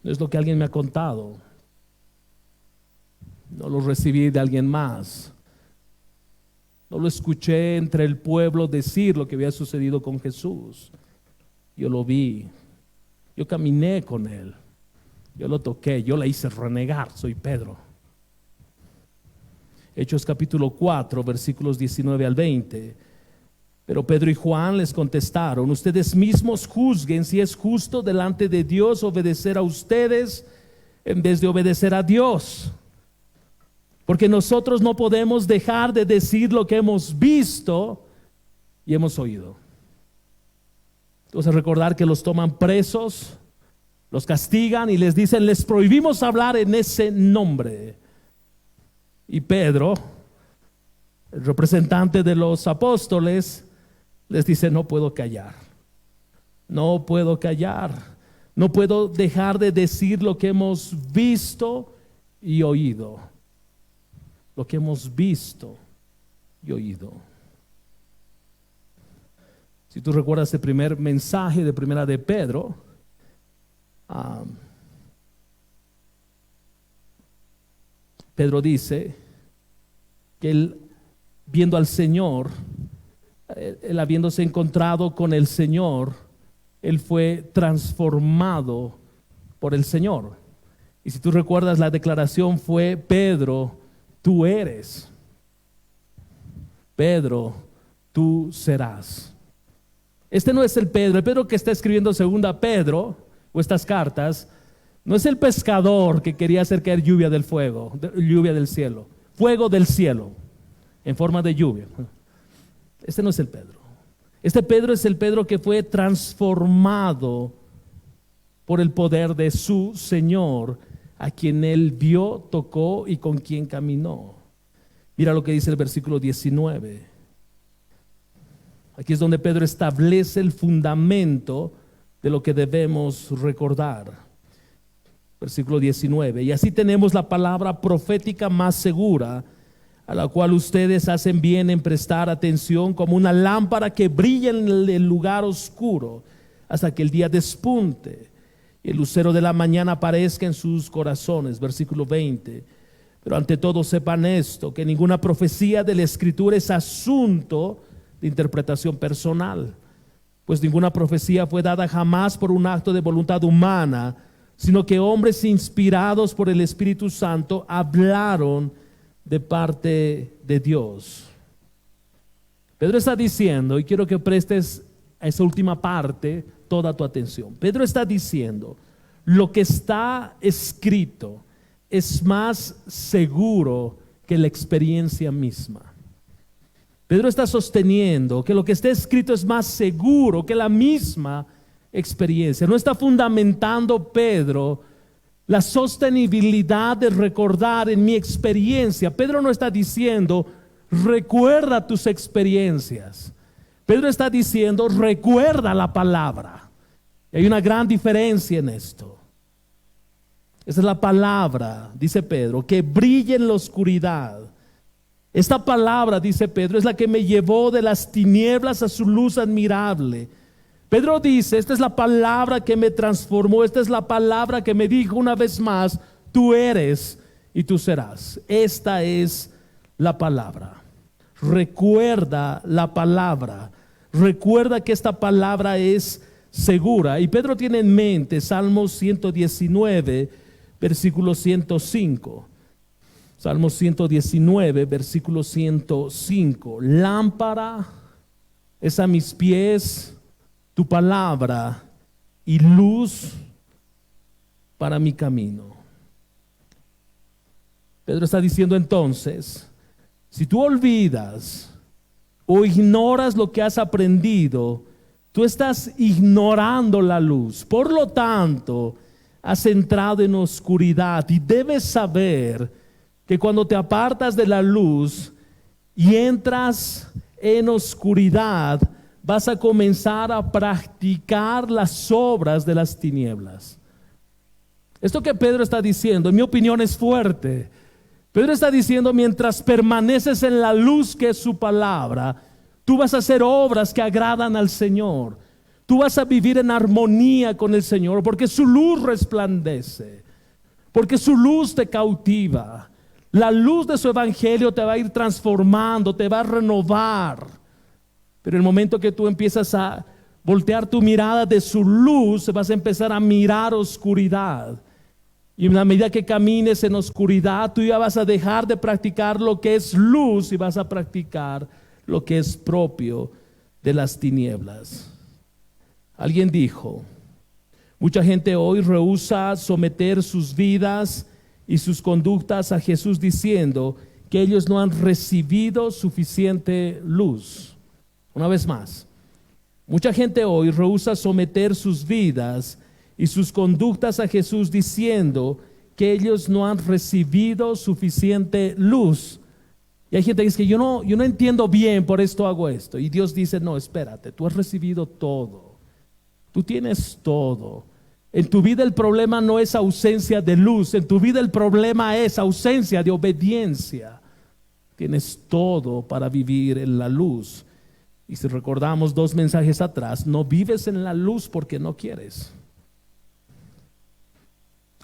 No es lo que alguien me ha contado. No lo recibí de alguien más. No lo escuché entre el pueblo decir lo que había sucedido con Jesús. yo lo vi, yo caminé con él, yo lo toqué, yo le hice renegar, soy Pedro. Hechos capítulo 4, versículos 19 al 20. Pero Pedro y Juan les contestaron: ustedes mismos juzguen si es justo delante de Dios obedecer a ustedes en vez de obedecer a Dios. Porque nosotros no podemos dejar de decir lo que hemos visto y hemos oído. Entonces recordar que los toman presos, los castigan y les dicen: les prohibimos hablar en ese nombre. Y Pedro, el representante de los apóstoles, les dice: no puedo callar, no puedo callar, no puedo dejar de decir lo que hemos visto y oído. Lo que hemos visto y oído. Si tú recuerdas el primer mensaje de primera de Pedro, Pedro dice que él, viendo al Señor, él habiéndose encontrado con el Señor, él fue transformado por el Señor. Y si tú recuerdas, la declaración fue: Pedro, tú eres. Pedro, tú serás. Este no es el Pedro que está escribiendo segunda Pedro o estas cartas. No es el pescador que quería hacer caer lluvia del fuego, lluvia del cielo, fuego del cielo en forma de lluvia. Este no es el Pedro. Este Pedro es el Pedro que fue transformado por el poder de su Señor, a quien él vio, tocó y con quien caminó. Mira lo que dice el versículo 19. Aquí es donde Pedro establece el fundamento de lo que debemos recordar. Versículo 19. Y así tenemos la palabra profética más segura, a la cual ustedes hacen bien en prestar atención, como una lámpara que brilla en el lugar oscuro hasta que el día despunte y el lucero de la mañana aparezca en sus corazones. Versículo 20. Pero ante todo sepan esto, que ninguna profecía de la Escritura es asunto de interpretación personal, pues ninguna profecía fue dada jamás por un acto de voluntad humana, sino que hombres inspirados por el Espíritu Santo hablaron de parte de Dios. Pedro está diciendo, y quiero que prestes a esa última parte toda tu atención. Pedro está diciendo: lo que está escrito es más seguro que la experiencia misma. Pedro está sosteniendo que lo que está escrito es más seguro que la misma experiencia. No está fundamentando Pedro la sostenibilidad de recordar en mi experiencia. Pedro no está diciendo: recuerda tus experiencias. Pedro está diciendo: recuerda la palabra. Y hay una gran diferencia en esto. Esa es la palabra, dice Pedro, que brilla en la oscuridad. Esta palabra, dice Pedro, es la que me llevó de las tinieblas a su luz admirable. Pedro dice: esta es la palabra que me transformó, esta es la palabra que me dijo una vez más: tú eres y tú serás. Esta es la palabra. Recuerda la palabra. Recuerda que esta palabra es segura. Y Pedro tiene en mente Salmos 119, versículo 105. Salmo 119, versículo 105. Lámpara es a mis pies tu palabra y luz para mi camino. Pedro está diciendo entonces: si tú olvidas o ignoras lo que has aprendido, tú estás ignorando la luz. Por lo tanto, has entrado en oscuridad y debes saber que cuando te apartas de la luz y entras en oscuridad, vas a comenzar a practicar las obras de las tinieblas. Esto que Pedro está diciendo, en mi opinión, es fuerte. Pedro está diciendo: mientras permaneces en la luz que es su palabra, tú vas a hacer obras que agradan al Señor. Tú vas a vivir en armonía con el Señor, porque su luz resplandece, porque su luz te cautiva. La luz de su evangelio te va a ir transformando, te va a renovar. Pero en el momento que tú empiezas a voltear tu mirada de su luz, vas a empezar a mirar oscuridad. Y en la medida que camines en oscuridad, tú ya vas a dejar de practicar lo que es luz y vas a practicar lo que es propio de las tinieblas. Alguien dijo, mucha gente hoy rehúsa someter sus vidas y sus conductas a Jesús, diciendo que ellos no han recibido suficiente luz. Una vez más, mucha gente hoy rehúsa someter sus vidas y sus conductas a Jesús, diciendo que ellos no han recibido suficiente luz. Y hay gente que dice que yo no entiendo bien, por esto hago esto. Y Dios dice, no, espérate, tú has recibido todo. Tú tienes todo. En tu vida el problema no es ausencia de luz, en tu vida el problema es ausencia de obediencia. Tienes todo para vivir en la luz. Y si recordamos 2 mensajes atrás, no vives en la luz porque no quieres.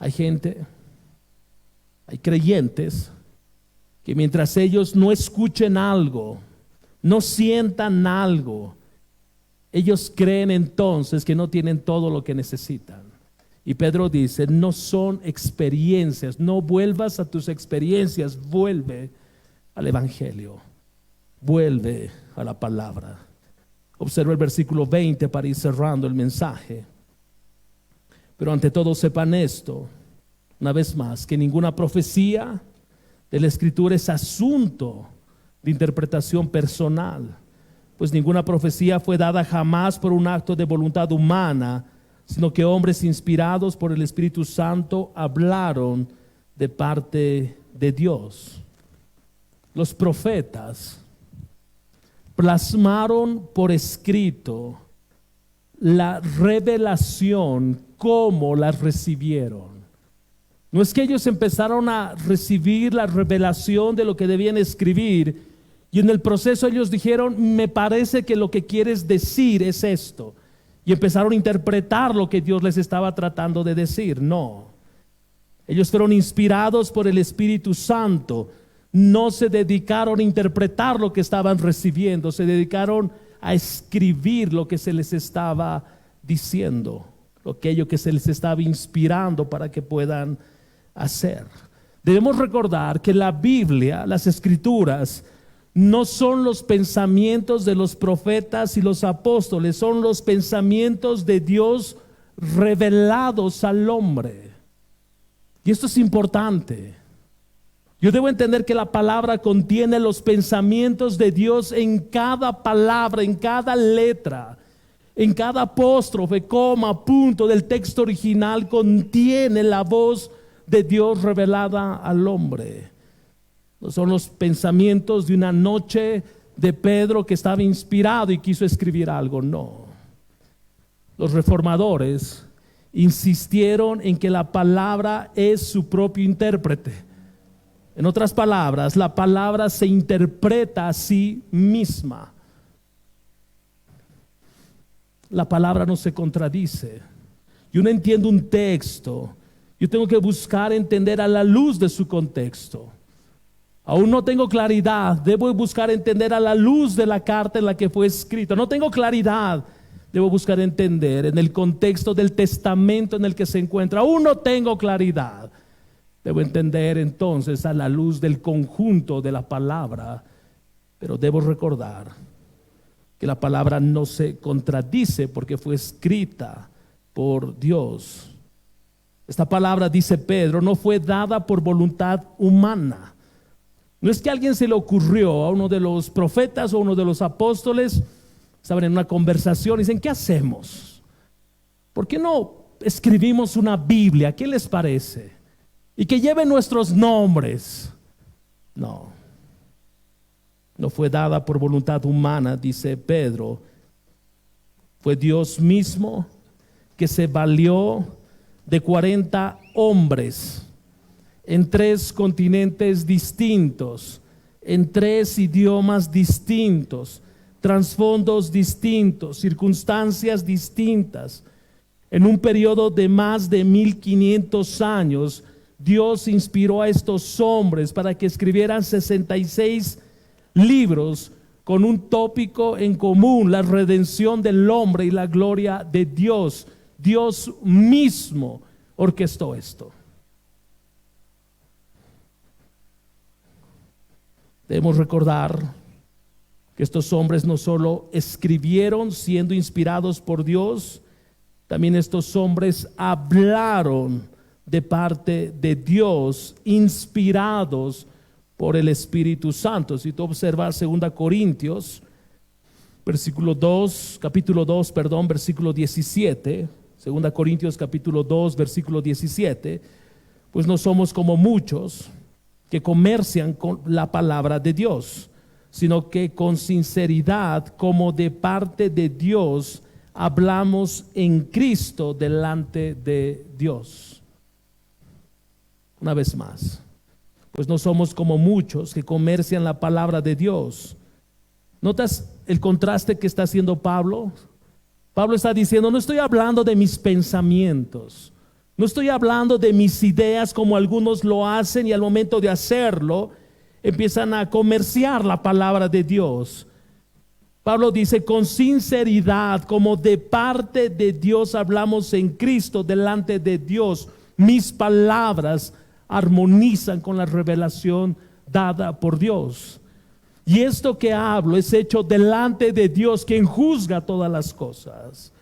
Hay gente, hay creyentes que mientras ellos no escuchen algo, no sientan algo, ellos creen entonces que no tienen todo lo que necesitan. Y Pedro dice, no son experiencias, no vuelvas a tus experiencias, vuelve al Evangelio, vuelve a la palabra. Observa el versículo 20 para ir cerrando el mensaje. Pero ante todo sepan esto, una vez más, que ninguna profecía de la Escritura es asunto de interpretación personal, pues ninguna profecía fue dada jamás por un acto de voluntad humana, sino que hombres inspirados por el Espíritu Santo hablaron de parte de Dios. Los profetas plasmaron por escrito la revelación como la recibieron. No es que ellos empezaron a recibir la revelación de lo que debían escribir y en el proceso ellos dijeron, me parece que lo que quieres decir es esto, y empezaron a interpretar lo que Dios les estaba tratando de decir. No, ellos fueron inspirados por el Espíritu Santo, no se dedicaron a interpretar lo que estaban recibiendo, se dedicaron a escribir lo que se les estaba diciendo, aquello que se les estaba inspirando para que puedan hacer. Debemos recordar que la Biblia, las Escrituras, no son los pensamientos de los profetas y los apóstoles, son los pensamientos de Dios revelados al hombre. Y esto es importante. Yo debo entender que la palabra contiene los pensamientos de Dios en cada palabra, en cada letra, en cada apóstrofe, coma, punto del texto original contiene la voz de Dios revelada al hombre. No son los pensamientos de una noche de Pedro que estaba inspirado y quiso escribir algo, no. Los reformadores insistieron en que la palabra es su propio intérprete. En otras palabras, la palabra se interpreta a sí misma. La palabra no se contradice. Yo no entiendo un texto, yo tengo que buscar entender a la luz de su contexto. Aún no tengo claridad, debo buscar entender a la luz de la carta en la que fue escrita. No tengo claridad, debo buscar entender en el contexto del testamento en el que se encuentra. Aún no tengo claridad, debo entender entonces a la luz del conjunto de la palabra. Pero debo recordar que la palabra no se contradice porque fue escrita por Dios. Esta palabra, dice Pedro, no fue dada por voluntad humana. No es que a alguien se le ocurrió, a uno de los profetas o uno de los apóstoles, estaban en una conversación y dicen, ¿qué hacemos? ¿Por qué no escribimos una Biblia? ¿Qué les parece? Y que lleve nuestros nombres. No fue dada por voluntad humana, dice Pedro. Fue Dios mismo que se valió de 40 hombres en 3 continentes distintos, en 3 idiomas distintos, trasfondos distintos, circunstancias distintas. En un periodo de más de 1500 años, Dios inspiró a estos hombres para que escribieran 66 libros, con un tópico en común: la redención del hombre y la gloria de Dios. Dios mismo orquestó esto. Debemos recordar que estos hombres no solo escribieron siendo inspirados por Dios, también estos hombres hablaron de parte de Dios, inspirados por el Espíritu Santo. Si tú observas 2 Corintios, capítulo 2, versículo 17, 2 Corintios capítulo 2, versículo 17, pues no somos como muchos que comercian con la palabra de Dios, sino que con sinceridad, como de parte de Dios, hablamos en Cristo delante de Dios. Una vez más, pues no somos como muchos que comercian la palabra de Dios. ¿Notas el contraste que está haciendo Pablo? Pablo está diciendo: no estoy hablando de mis pensamientos, no estoy hablando de mis ideas como algunos lo hacen, y al momento de hacerlo empiezan a comerciar la palabra de Dios. Pablo dice: con sinceridad, como de parte de Dios, hablamos en Cristo delante de Dios. Mis palabras armonizan con la revelación dada por Dios. Y esto que hablo es hecho delante de Dios, quien juzga todas las cosas.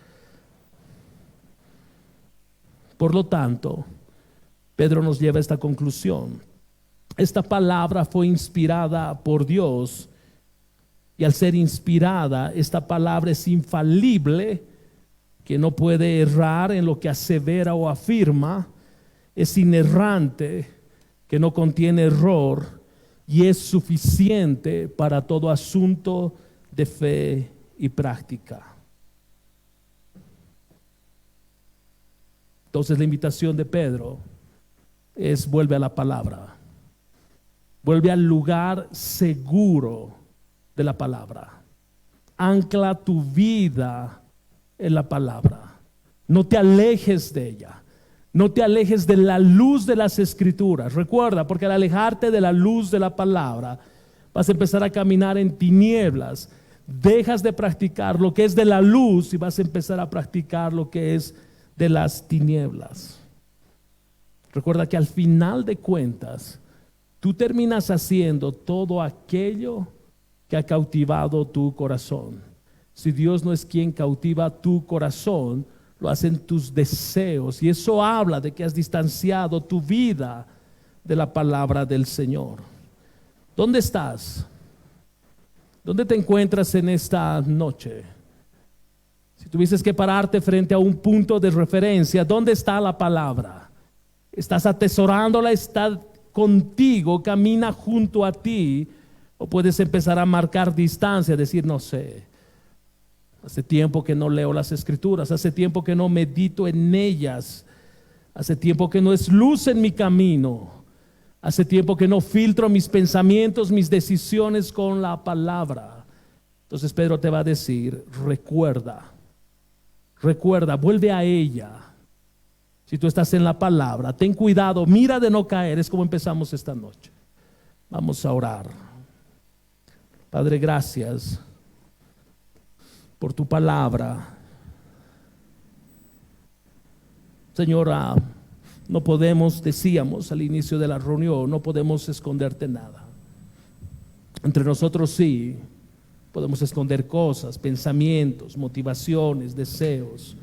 Por lo tanto, Pedro nos lleva a esta conclusión: esta palabra fue inspirada por Dios, y al ser inspirada, esta palabra es infalible, que no puede errar en lo que asevera o afirma, es inerrante, que no contiene error, y es suficiente para todo asunto de fe y práctica. Entonces la invitación de Pedro es: vuelve a la palabra, vuelve al lugar seguro de la palabra, ancla tu vida en la palabra, no te alejes de ella, no te alejes de la luz de las Escrituras. Recuerda, porque al alejarte de la luz de la palabra, vas a empezar a caminar en tinieblas. Dejas de practicar lo que es de la luz y vas a empezar a practicar lo que es de las tinieblas. Recuerda que al final de cuentas, tú terminas haciendo todo aquello que ha cautivado tu corazón. Si Dios no es quien cautiva tu corazón, lo hacen tus deseos, y eso habla de que has distanciado tu vida de la palabra del Señor. ¿Dónde estás? ¿Dónde te encuentras en esta noche? Si tuvieses que pararte frente a un punto de referencia, ¿dónde está la palabra? ¿Estás atesorándola? ¿Está contigo? ¿Camina junto a ti? ¿O puedes empezar a marcar distancia, decir: no sé, hace tiempo que no leo las Escrituras, hace tiempo que no medito en ellas, hace tiempo que no es luz en mi camino, hace tiempo que no filtro mis pensamientos, mis decisiones con la palabra? Entonces Pedro te va a decir: recuerda, vuelve a ella. Si tú estás en la palabra, ten cuidado, mira de no caer. Es como empezamos esta noche. Vamos a orar. Padre, gracias por tu palabra. Señora, no podemos, decíamos al inicio de la reunión, no podemos esconderte nada. Entre nosotros sí podemos esconder cosas, pensamientos, motivaciones, deseos.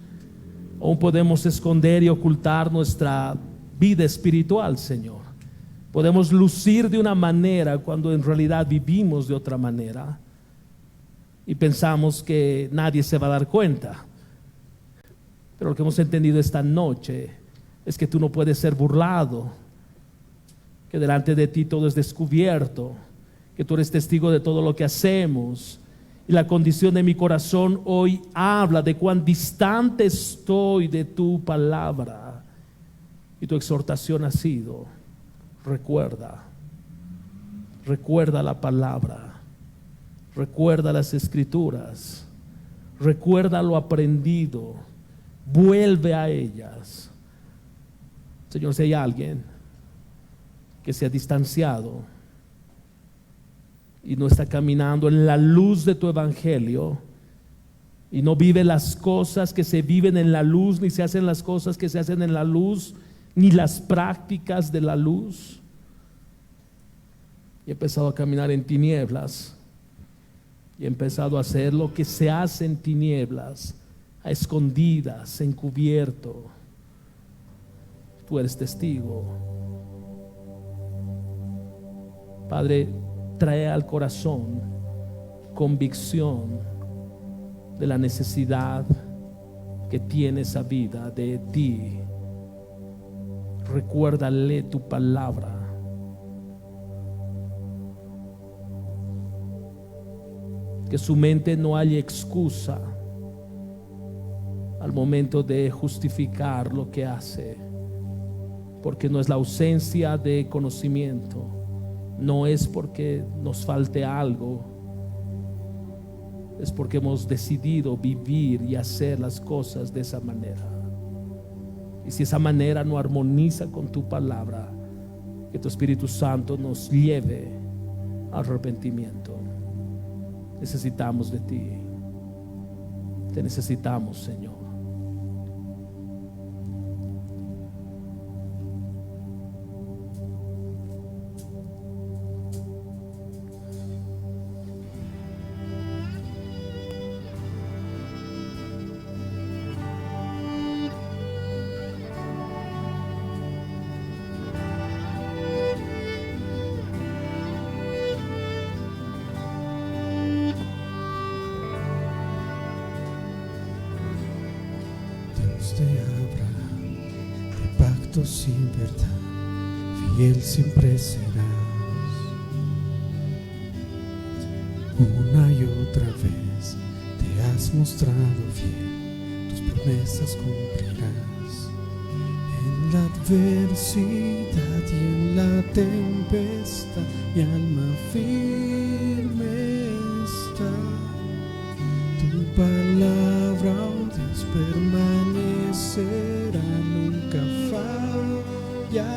Aún podemos esconder y ocultar nuestra vida espiritual, Señor. Podemos lucir de una manera cuando en realidad vivimos de otra manera, y pensamos que nadie se va a dar cuenta. Pero lo que hemos entendido esta noche es que tú no puedes ser burlado, que delante de ti todo es descubierto, que tú eres testigo de todo lo que hacemos. Y la condición de mi corazón hoy habla de cuán distante estoy de tu palabra. Y tu exhortación ha sido: recuerda la palabra. Recuerda las Escrituras, recuerda lo aprendido, vuelve a ellas. Señor, si hay alguien que se ha distanciado, y no está caminando en la luz de tu evangelio, y no vive las cosas que se viven en la luz, ni se hacen las cosas que se hacen en la luz, ni las prácticas de la luz, y he empezado a caminar en tinieblas, y he empezado a hacer lo que se hace en tinieblas, a escondidas, encubierto. Tú eres testigo. Padre, trae al corazón convicción de la necesidad que tiene esa vida de ti. Recuérdale tu palabra. Que su mente no haya excusa al momento de justificar lo que hace, porque no es la ausencia de conocimiento, no es porque nos falte algo, es porque hemos decidido vivir y hacer las cosas de esa manera. Y si esa manera no armoniza con tu palabra, que tu Espíritu Santo nos lleve al arrepentimiento. Necesitamos de ti. Te necesitamos, Señor. De Abraham, de pacto sin verdad, fiel siempre serás. Una y otra vez te has mostrado fiel, tus promesas cumplirás. En la adversidad y en la tempestad, mi alma firme está. Tu palabra, oh Dios, permanecerá, nunca fallará.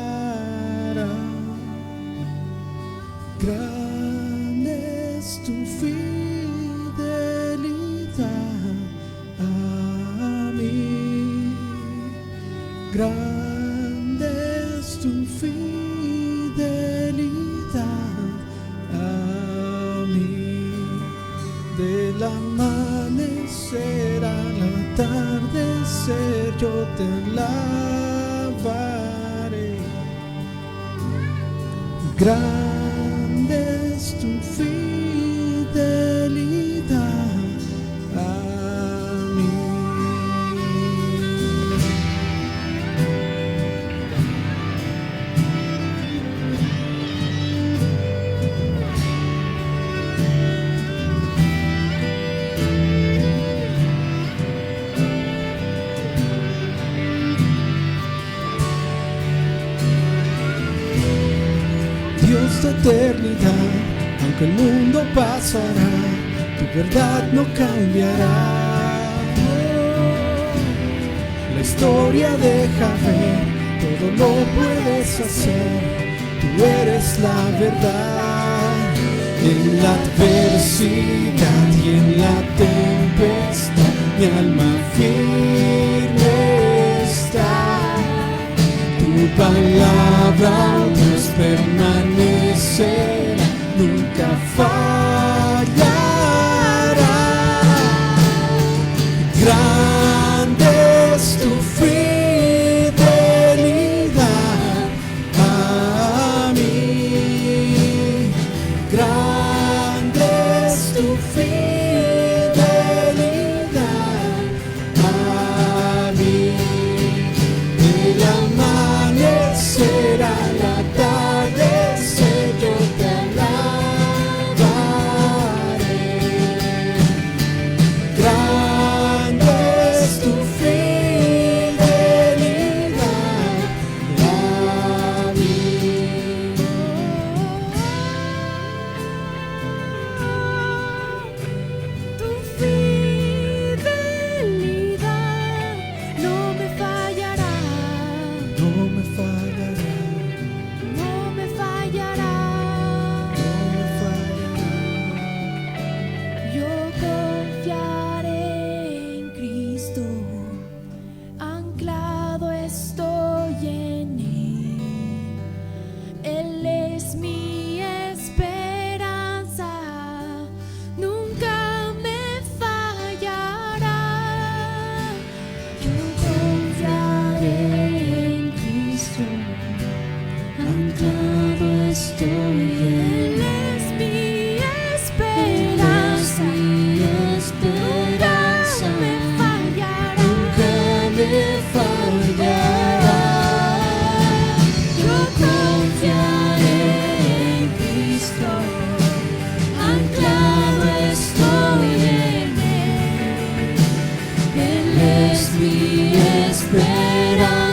Grande es tu fidelidad a mí. Grande es tu fidelidad a mí. Del amanecer al atardecer yo te alabaré. Grande es tu fidelidad a mí. Dios de eternidad, aunque el mundo pasará, tu verdad no cambiará. La historia deja ver, todo lo puedes hacer, tú eres la verdad. En la adversidad y en la tempestad, mi alma firme está. Tu palabra, oh Dios, permanecerá, nunca fallará. Grande es tu fidelidad a mí. Grande es tu fidelidad a mí. El amanecer al atardecer yo te alabaré. es mi esperanza.